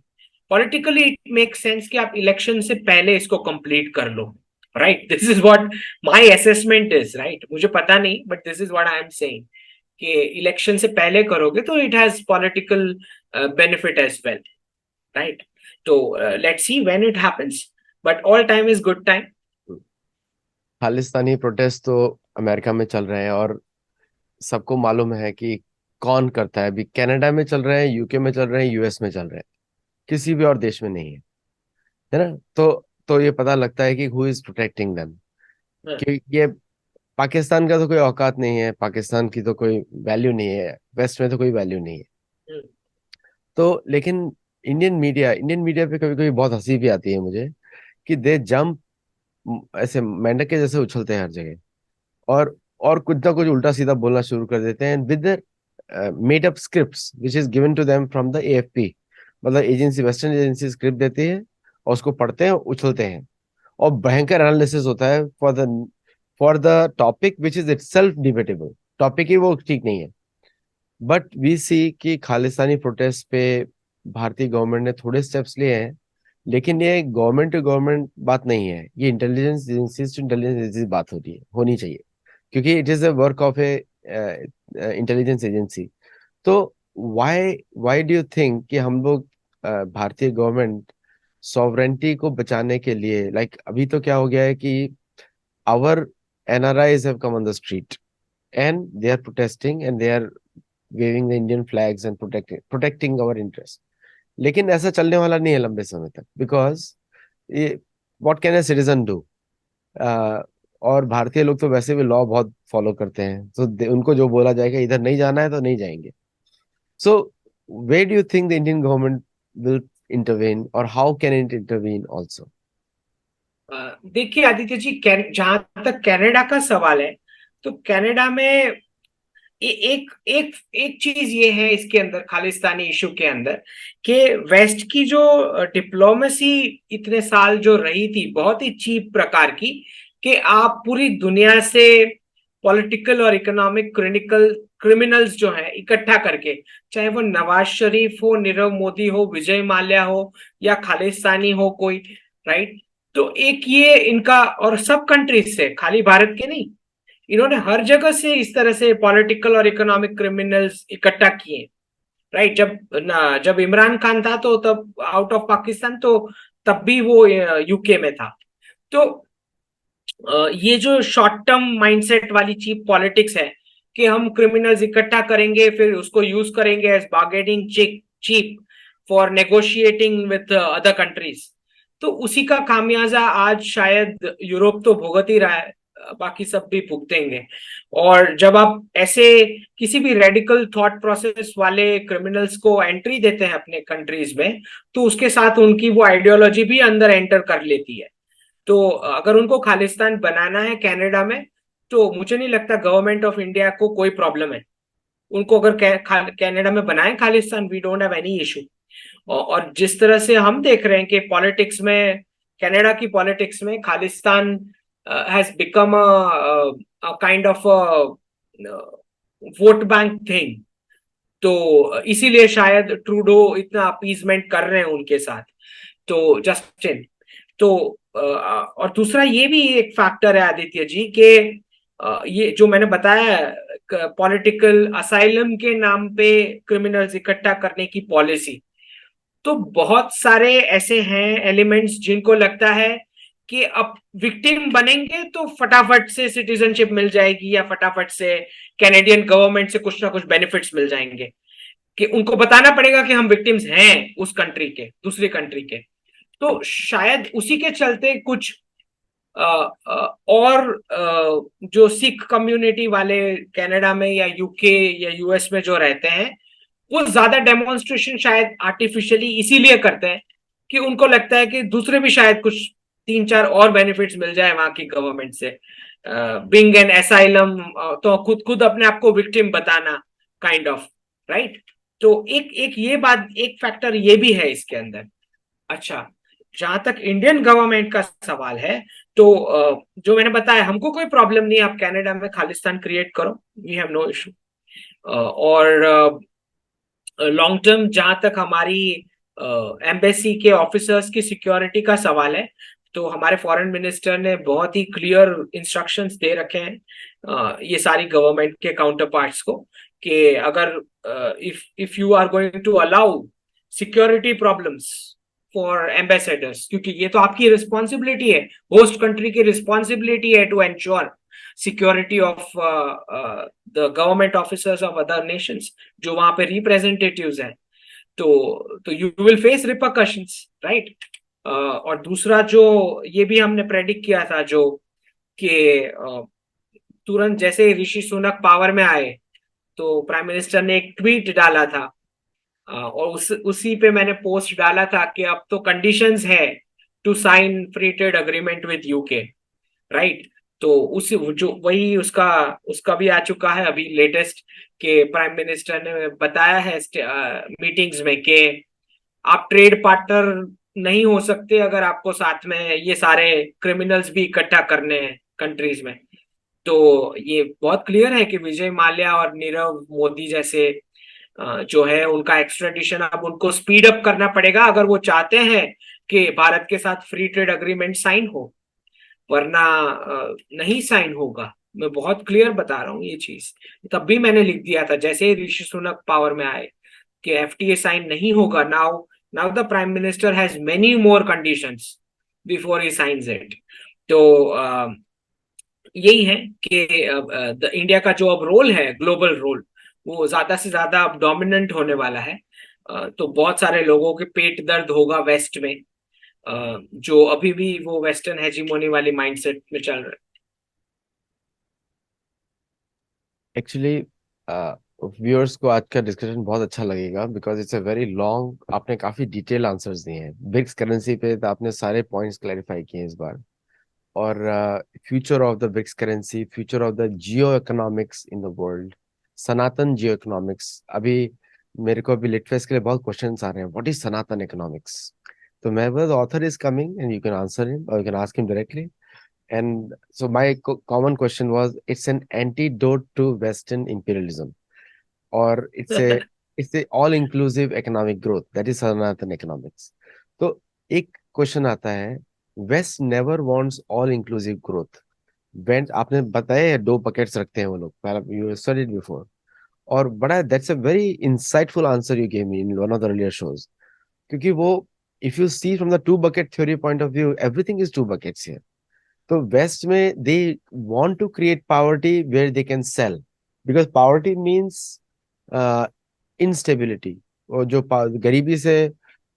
Politically it make sense कि आप इलेक्शन से पहले इसको कंप्लीट कर लो। Right, this is what my assessment is. Right, मुझे पता नहीं, but this is what I am saying कि इलेक्शन से पहले करोगे तो it has political benefit as well. Right, तो let's see when it happens, but all time is good time. Khalistani protest तो अमेरिका में चल रहे हैं, और सबको मालूम है कि कौन करता है। अभी कनाडा में चल रहे हैं, यूके में चल रहे हैं, यूएस में चल रहे हैं, किसी भी और देश में नहीं है, है ना। तो ये पता लगता है कि हु इज प्रोटेक्टिंग देम। कि ये पाकिस्तान का तो कोई औकात नहीं है, पाकिस्तान की तो कोई वैल्यू नहीं है, वेस्ट में तो कोई वैल्यू नहीं है। तो लेकिन इंडियन मीडिया पे कभी कभी बहुत हंसी भी आती है मुझे, कि दे जंप, ऐसे मेंढक के जैसे उछलते हैं हर जगह, और कुछ ना कुछ उल्टा सीधा बोलना शुरू कर देते हैं with made up scripts which is given to them from the AFP. मतलब एजेंसी, वेस्टर्न एजेंसी स्क्रिप्ट देती है, और उसको पढ़ते हैं, उछलते हैं, और भयंकर एनालिसिस होता है for the topic which is itself debatable. Topic ही वो ठीक नहीं है। बट वी सी कि खालिस्तानी प्रोटेस्ट पे भारतीय गवर्नमेंट ने थोड़े स्टेप्स लिए हैं, लेकिन ये गवर्नमेंट टू गवर्नमेंट बात नहीं है, ये intelligence agencies to intelligence agency बात होती है, होनी चाहिए, क्योंकि it is a work of a intelligence agency. तो why why do you think कि हम लोग, भारतीय गवर्नमेंट सॉवरेंटी को बचाने के लिए, अभी तो क्या हो गया है कि our NRIs have come on the street and they are protesting and they are waving the Indian flags and protecting our interest. लेकिन ऐसा चलने वाला नहीं है लंबे समय तक, बिकॉज ये what can a citizen do. और भारतीय लोग तो वैसे भी लॉ बहुत फॉलो करते हैं, तो उनको जो बोला जाएगा, इधर नहीं जाना है तो नहीं जाएंगे। सो where do you think the Indian government will intervene, or how can it intervene also? देखिए आदित्य जी, जहां तक कनाडा का सवाल है, तो कनाडा में एक एक एक चीज ये है इसके अंदर, खालिस्तानी इशू के अंदर, कि वेस्ट की जो डिप्लोमेसी इतने साल जो रही थी बहुत ही चीप प्रकार की, कि आप पूरी दुनिया से पॉलिटिकल और इकोनॉमिक क्रिमिनल्स जो है इकट्ठा करके, चाहे वो नवाज शरीफ हो, नीरव मोदी हो, विजय माल्या हो, या खालिस्तानी हो कोई। राइट, तो एक ये इनका, और सब कंट्रीज से, खाली भारत के नहीं, इन्होंने हर जगह से इस तरह से पॉलिटिकल और इकोनॉमिक क्रिमिनल्स इकट्ठा किए। राइट, जब इमरान खान था तो तब आउट ऑफ पाकिस्तान, तो तब भी वो यूके में था। तो ये जो शॉर्ट टर्म माइंडसेट वाली चीप पॉलिटिक्स है कि हम क्रिमिनल्स इकट्ठा करेंगे, फिर उसको यूज करेंगे as bargaining chip for negotiating with other countries, तो उसी का खामियाजा आज शायद यूरोप तो भुगत ही रहा है, बाकी सब भी भुगतेंगे। और जब आप ऐसे किसी भी रेडिकल थॉट प्रोसेस वाले क्रिमिनल्स को एंट्री देते हैं अपने कंट्रीज में, तो उसके साथ उनकी वो आइडियोलॉजी भी अंदर एंटर कर लेती है। तो अगर उनको खालिस्तान बनाना है कनाडा में, तो मुझे नहीं लगता गवर्नमेंट ऑफ इंडिया को कोई प्रॉब्लम है। उनको अगर कनाडा में बनाए Khalistan, we don't have any issue. और जिस तरह से हम देख रहे हैं कि पॉलिटिक्स में कनाडा की पॉलिटिक्स में Khalistan has become a kind of vote bank thing. तो इसीलिए शायद ट्रूडो इतना अपीजमेंट कर रहे हैं उनके साथ। तो जस्टिन, तो और दूसरा ये भी एक फैक्टर है आदित्य जी के ये जो मैंने बताया, पॉलिटिकल असाइलम के नाम पे क्रिमिनल्स इकट्ठा करने की पॉलिसी। तो बहुत सारे ऐसे हैं एलिमेंट्स जिनको लगता है कि अब विक्टिम बनेंगे तो फटाफट से सिटीजनशिप मिल जाएगी या फटाफट से कैनेडियन गवर्नमेंट से कुछ ना कुछ बेनिफिट्स मिल जाएंगे, कि उनको बताना पड़ेगा कि हम विक्टिम्स हैं उस कंट्री के, दूसरी कंट्री के। तो शायद उसी के चलते कुछ और जो सिख कम्युनिटी वाले कनाडा में या यूके या यूएस में जो रहते हैं, वो ज्यादा डेमोन्स्ट्रेशन शायद आर्टिफिशियली इसीलिए करते हैं कि उनको लगता है कि दूसरे भी शायद कुछ 3-4 और बेनिफिट्स मिल जाए वहां की गवर्नमेंट से, बिंग एन एसाइलम, तो खुद खुद अपने आप को विक्टिम बताना, काइंड ऑफ, राइट। तो एक एक ये बात, एक फैक्टर ये भी है इसके अंदर। अच्छा, जहां तक इंडियन गवर्नमेंट का सवाल है, तो जो मैंने बताया, हमको कोई प्रॉब्लम नहीं है, आप कनाडा में खालिस्तान क्रिएट करो, वी हैव नो इशू। और लॉन्ग टर्म जहां तक हमारी एम्बेसी के ऑफिसर्स की सिक्योरिटी का सवाल है, तो हमारे फॉरेन मिनिस्टर ने बहुत ही क्लियर इंस्ट्रक्शंस दे रखे हैं ये सारी गवर्नमेंट के काउंटर पार्ट्स को, कि अगर if you are going to allow security problems for ambassadors, क्योंकि ये तो आपकी रिस्पॉन्सिबिलिटी है, होस्ट कंट्री की रिस्पॉन्सिबिलिटी है to ensure security of the government officers of other nations जो वहां पे रिप्रेजेंटेटिव्स हैं, तो you will face repercussions, right. और दूसरा जो ये भी हमने प्रेडिक्ट किया था, जो कि तुरंत जैसे ऋषि सुनक पावर में आए तो प्राइम मिनिस्टर ने एक ट्वीट डाला था, और उसी पे मैंने पोस्ट डाला था कि अब तो कंडीशंस है to sign free trade agreement with UK, right. तो उस जो वही उसका उसका भी आ चुका है अभी लेटेस्ट, के प्राइम मिनिस्टर ने बताया है मीटिंग्स में कि आप ट्रेड पार्टनर नहीं हो सकते अगर आपको साथ में ये सारे क्रिमिनल्स भी इकट्ठा करने हैं कंट्रीज में। तो ये बहुत क्लियर है कि विजय माल्या और नीरव मोदी जैसे जो है उनका एक्स्ट्राडिशन अब उनको स्पीड अप करना पड़ेगा अगर वो चाहते हैं कि भारत के साथ फ्री ट्रेड अग्रीमेंट साइन हो, वरना नहीं साइन होगा। मैं बहुत क्लियर बता रहा हूँ ये चीज, तब भी मैंने लिख दिया था जैसे ही ऋषि सुनक पावर में आए कि एफटीए साइन नहीं होगा। Now now the prime minister has many more conditions before he science it. तो यही है कि इंडिया का जो अब रोल है, ग्लोबल रोल, वो ज्यादा से ज्यादा अब डोमिनेंट होने वाला है। तो बहुत सारे लोगों के पेट दर्द होगा वेस्ट में, जो अभी भी वो वेस्टर्न हेजीमोनी वाली माइंडसेट में चल रहे एक्चुअली व्यूअर्स को आज का डिस्कशन बहुत अच्छा लगेगा, because it's a very long, आपने काफी डिटेल आंसर्स दिए हैं ब्रिक्स करेंसी पे, तो आपने सारे पॉइंट्स क्लैरिफाई किए हैं इस बार। और future of the BRICS currency, future of the geo economics in the world, Sanatan geo economics. अभी मेरे को अभी लिटफेस्ट के लिए बहुत क्वेश्चंस आ रहे हैं, व्हाट इज सनातन इकोनॉमिक्स। तो मैं, the author is coming and you can answer him और you can ask him directly. And so my common question was, it's an antidote to Western imperialism, or it's a हैं। all-inclusive economic growth. That is Sanathan economics. तो एक question आता है, West never wants all inclusive growth. वेंट आपने बताया है, दो बकेट्स रखते हैं वो लोग, पहला यू स्टडीड बिफोर। और बड़ा, that's a very insightful answer you gave me in one of the earlier shows. क्योंकि वो, if you see from the two bucket theory point of view, everything is two buckets here. तो West में they want to create poverty where they can sell, because poverty means instability. और जो गरीबी से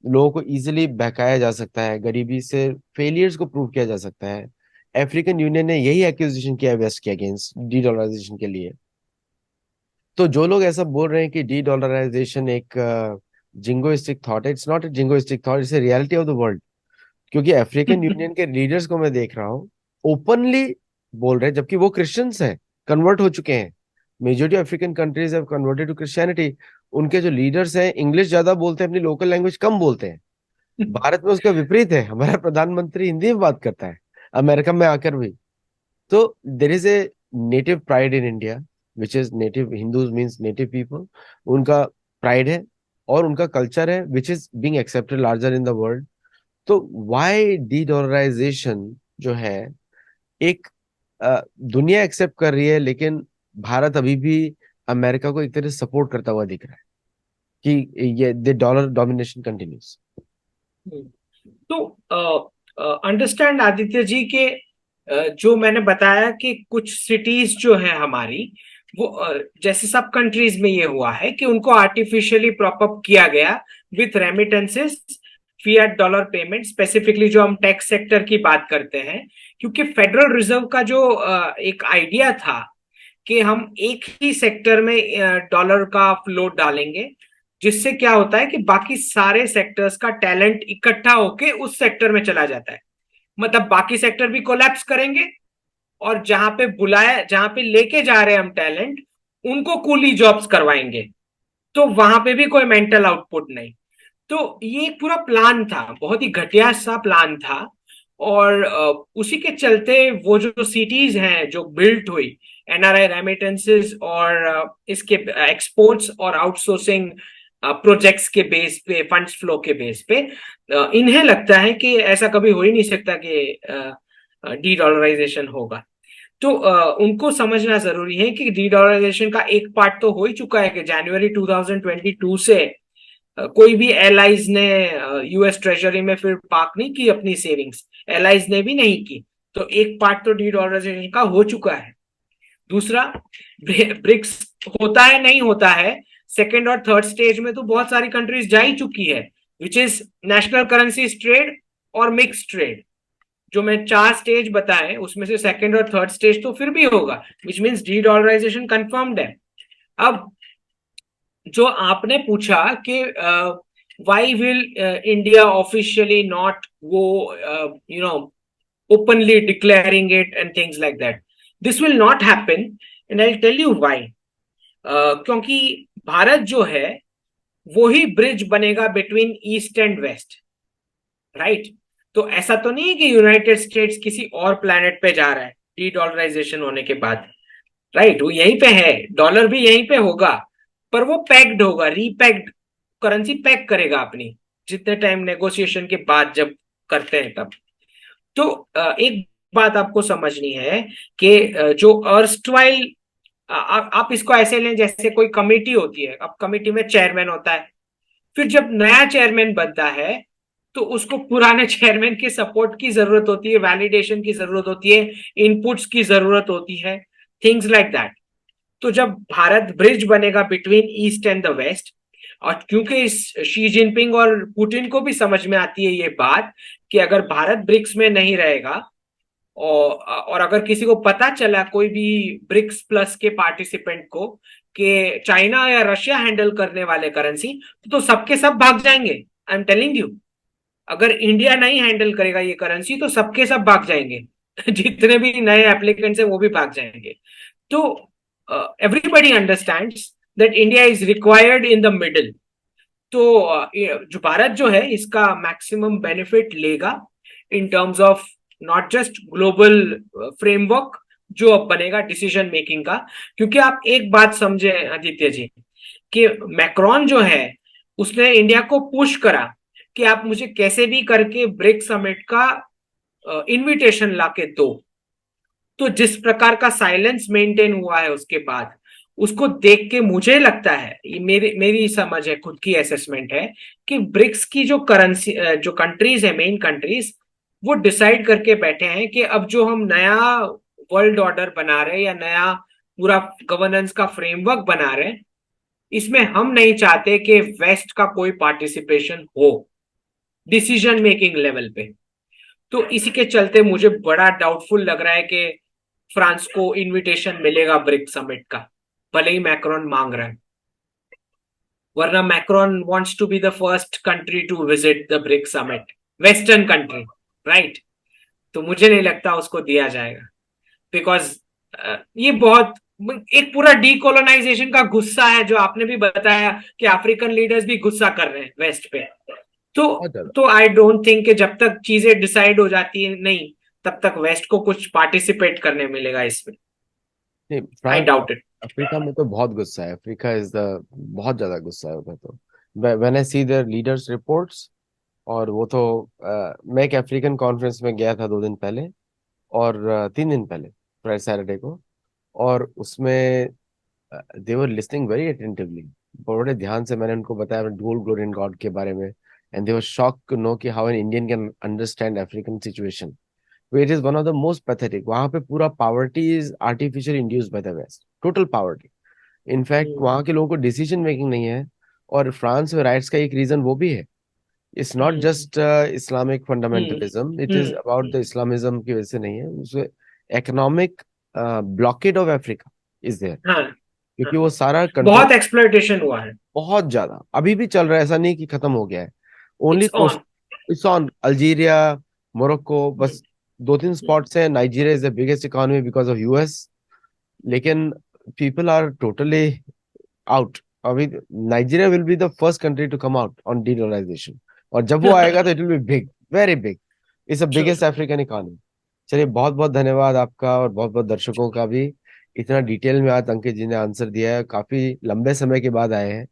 लोगों को इजीली बहकाया जा सकता है, गरीबी से फेलियर्स को प्रूव किया जा सकता है। अफ्रीकन यूनियन ने यही एक्यूजिशन किया वेस्ट के अगेंस्ट डी डॉलराइजेशन के लिए। तो जो लोग ऐसा बोल रहे हैं कि डी डॉलराइजेशन एक जिंगोइस्टिक थॉट है, it's not a jingoistic thought, it's a reality of the world. क्योंकि अफ्रीकन यूनियन के लीडर्स को मैं देख रहा हूँ, ओपनली बोल रहे हैं, जबकि वो क्रिश्चियंस हैं, कन्वर्ट हो चुके हैं। Majority African countries have converted to Christianity. उनके जो लीडर्स हैं इंग्लिश ज्यादा बोलते हैं, अपनी लोकल लैंग्वेज कम बोलते हैं। भारत में उसका विपरीत है, हमारा प्रधानमंत्री हिंदी में बात करता है, अमेरिका में आकर भी। तो there is a native pride in India, which is native Hindus means native people, उनका प्राइड है और उनका कल्चर है which is being accepted larger in the world. तो वाई डी डॉलराइजेशन जो है, एक दुनिया एक्सेप्ट कर रही है, लेकिन भारत अभी भी अमेरिका को एक तरह से सपोर्ट करता हुआ दिख रहा है कि ये द डॉलर डोमिनेशन कंटिन्यूस। तो अंडरस्टैंड आदित्य जी के जो मैंने बताया कि कुछ सिटीज जो है हमारी, वो जैसे सब कंट्रीज में ये हुआ है कि उनको आर्टिफिशियली प्रॉप अप किया गया with remittances, fiat dollar payment, specifically जो हम टैक्स सेक्टर की बात करते हैं। क्योंकि फेडरल रिजर्व का जो एक आइडिया था कि हम एक ही सेक्टर में डॉलर का फ्लोट डालेंगे, जिससे क्या होता है कि बाकी सारे सेक्टर्स का टैलेंट इकट्ठा होके उस सेक्टर में चला जाता है। मतलब बाकी सेक्टर भी कोलैप्स करेंगे, और जहां पे लेके जा रहे हैं हम टैलेंट, उनको कूली जॉब्स करवाएंगे। तो वहां पे भी कोई मेंटल आउटपुट नहीं। तो ये एक पूरा प्लान था, बहुत ही घटिया सा प्लान था। और उसी के चलते वो जो सिटीज हैं जो बिल्ट हुई एनआरआई रेमिटेंसेस और इसके एक्सपोर्ट्स और आउटसोर्सिंग प्रोजेक्ट्स के बेस पे, फंड्स फ्लो के बेस पे, इन्हें लगता है कि ऐसा कभी हो ही नहीं सकता कि डी डॉलराइजेशन होगा। तो उनको समझना जरूरी है कि डी डॉलराइजेशन का एक पार्ट तो हो ही चुका है कि जनवरी 2022 से कोई भी एलाइज ने यूएस ट्रेजरी में फिर पार्क नहीं की अपनी सेविंग्स, एलाइज ने भी नहीं की। तो एक पार्ट तो डी डॉलराइजेशन का हो चुका है। दूसरा, ब्रिक्स होता है नहीं होता है, सेकेंड और थर्ड स्टेज में तो बहुत सारी कंट्रीज जा ही चुकी है, which is national currency trade और मिक्स ट्रेड। जो मैं 4 स्टेज बताए उसमें से सेकेंड और थर्ड स्टेज तो फिर भी होगा, which means de dollarisation confirmed है। अब जो आपने पूछा कि why will India officially not go, you know, openly declaring it and things like that, this will not happen, and I'll tell you why. क्योंकि भारत जो है वो ही ब्रिज बनेगा between East and West, right? तो ऐसा तो नहीं है कि यूनाइटेड स्टेट्स किसी और प्लैनेट पे जा रहा है डी डॉलराइजेशन होने के बाद, राइट? वो यहीं पे है, डॉलर भी यहीं पे होगा, पर वो पैक्ड होगा, रीपैक्ड करेंसी पैक करेगा अपनी, जितने टाइम नेगोशिएशन के बाद जब करते हैं तब। तो एक बात आपको समझनी है कि जो अर्स्टवाइल, आप इसको ऐसे लें जैसे कोई कमेटी होती है। अब कमेटी में चेयरमैन होता है, फिर जब नया चेयरमैन बनता है तो उसको पुराने चेयरमैन के सपोर्ट की जरूरत होती है, वैलिडेशन की जरूरत होती है, इनपुट्स की जरूरत होती है, थिंग्स लाइक दैट। तो जब भारत ब्रिज बनेगा between East and the West, और क्योंकि इस शी जिनपिंग और पुतिन को भी समझ में आती है ये बात कि अगर भारत ब्रिक्स में नहीं रहेगा, और अगर किसी को पता चला, कोई भी ब्रिक्स प्लस के पार्टिसिपेंट को, कि चाइना या रशिया हैंडल करने वाले करेंसी, तो सबके सब भाग जाएंगे। आई एम टेलिंग यू, अगर इंडिया नहीं हैंडल करेगा ये करेंसी तो सबके सब भाग जाएंगे। जितने भी नए एप्लीकेंट्स हैं वो भी भाग जाएंगे। तो everybody understands that India is required in the middle. तो जो भारत जो है इसका मैक्सिमम बेनिफिट लेगा in terms of not just global framework जो अब बनेगा डिसीजन मेकिंग का। क्योंकि आप एक बात समझे आदित्य जी, कि मैक्रॉन जो है उसने इंडिया को पुश करा कि आप मुझे कैसे भी करके ब्रिक्स समिट का इनविटेशन लाके दो। तो जिस प्रकार का साइलेंस मेंटेन हुआ है उसके बाद, उसको देख के मुझे लगता है, ये मेरी मेरी समझ है, खुद की असेसमेंट है, कि ब्रिक्स की जो करेंसी, जो कंट्रीज है, मेन कंट्रीज, वो डिसाइड करके बैठे हैं कि अब जो हम नया वर्ल्ड ऑर्डर बना रहे हैं या नया पूरा गवर्नेंस का फ्रेमवर्क बना रहे हैं, इसमें हम नहीं चाहते कि वेस्ट का कोई पार्टिसिपेशन हो डिसीजन मेकिंग लेवल पे। तो इसी के चलते मुझे बड़ा डाउटफुल लग रहा है कि फ्रांस को इनविटेशन मिलेगा ब्रिक्स समिट का, भले ही मैक्रोन मांग रहा है। वरना Macron wants to be the first country to visit the BRICS summit, western country, right? तो मुझे नहीं लगता उसको दिया जाएगा, बिकॉज ये बहुत एक पूरा डीकोलोनाइजेशन का गुस्सा है, जो आपने भी बताया कि अफ्रीकन लीडर्स भी गुस्सा कर रहे हैं वेस्ट पे। तो बहुत ज्यादा। तो आई डोंट थिंक कि जब तक चीजें डिसाइड हो जाती है नहीं, तब तक वेस्ट को कुछ पार्टिसिपेट करने मिलेगा इसमें। नहीं, आई फ्रांस डाउट इट। अफ्रीका में तो बहुत गुस्सा है। अफ्रीका इज द बहुत ज्यादा गुस्सा है उधर तो। When I see their leaders reports, और वो तो मैं एक अफ्रीकन कॉन्फ्रेंस में गया था 2 दिन पहले, और 3 दिन पहले, फ्राइडे सैटरडे को। और उसमें दे वर लिसनिंग वेरी अटेंटिवली, बड़े ध्यान से मैंने उनको बताया डुअल ग्लोरी इन गॉड के बारे में। And they were shocked to know कि how an Indian can understand African situation. It is one of the most pathetic. वहां पे पूरा poverty is artificial induced by the west, total poverty. In fact वहां के लोगों को डिसीजन मेकिंग नहीं है। और फ्रांस में राइट्स का एक रीजन वो भी है। It's not hmm just Islamic hmm fundamentalism, it is about the hmm. Islamism की वजह से नहीं है उसे। Economic blockade of Africa is there, हाँ हाँ, क्योंकि वो सारा कंट्रोल बहुत एक्सप्लॉइटेशन हुआ है। बहुत ज्यादा अभी भी चल रहा है। ऐसा नहीं कि खत्म हो गया है। Only it's coast on. It's on Algeria, Morocco, बस 2-3 स्पॉट्स हैं। Nigeria is the biggest economy because of US. लेकिन पीपल आर टोटली आउट अभी। Nigeria will be the first country to come out on dedollarization. और जब वो आएगा तो it will be big, very big. It's the biggest African economy. चलिए, बहुत बहुत धन्यवाद आपका, और बहुत बहुत दर्शकों का भी। इतना डिटेल में आज अंकित जी ने आंसर दिया है, काफी लंबे समय के बाद आए हैं।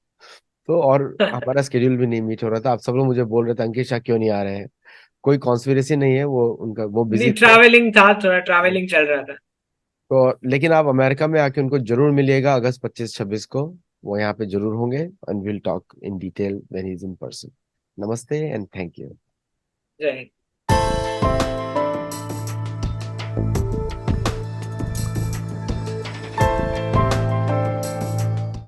तो और हमारा स्केड्यूल भी नहीं मीट हो रहा था। आप सब लोग मुझे बोल रहे थे अंकित शाह क्यों नहीं आ रहे हैं। कोई कॉन्स्पिरेसी नहीं है, वो उनका वो नहीं, बिजी थे। ट्रैवलिंग था, थोड़ा ट्रैवलिंग चल रहा था। तो लेकिन आप अमेरिका में आके उनको जरूर मिलिएगा अगस्त 25-26 को। वो यहाँ पे जरूर होंगे, and will talk in detail when he is in person. नमस्ते एंड थैंक यू। जय हिंद।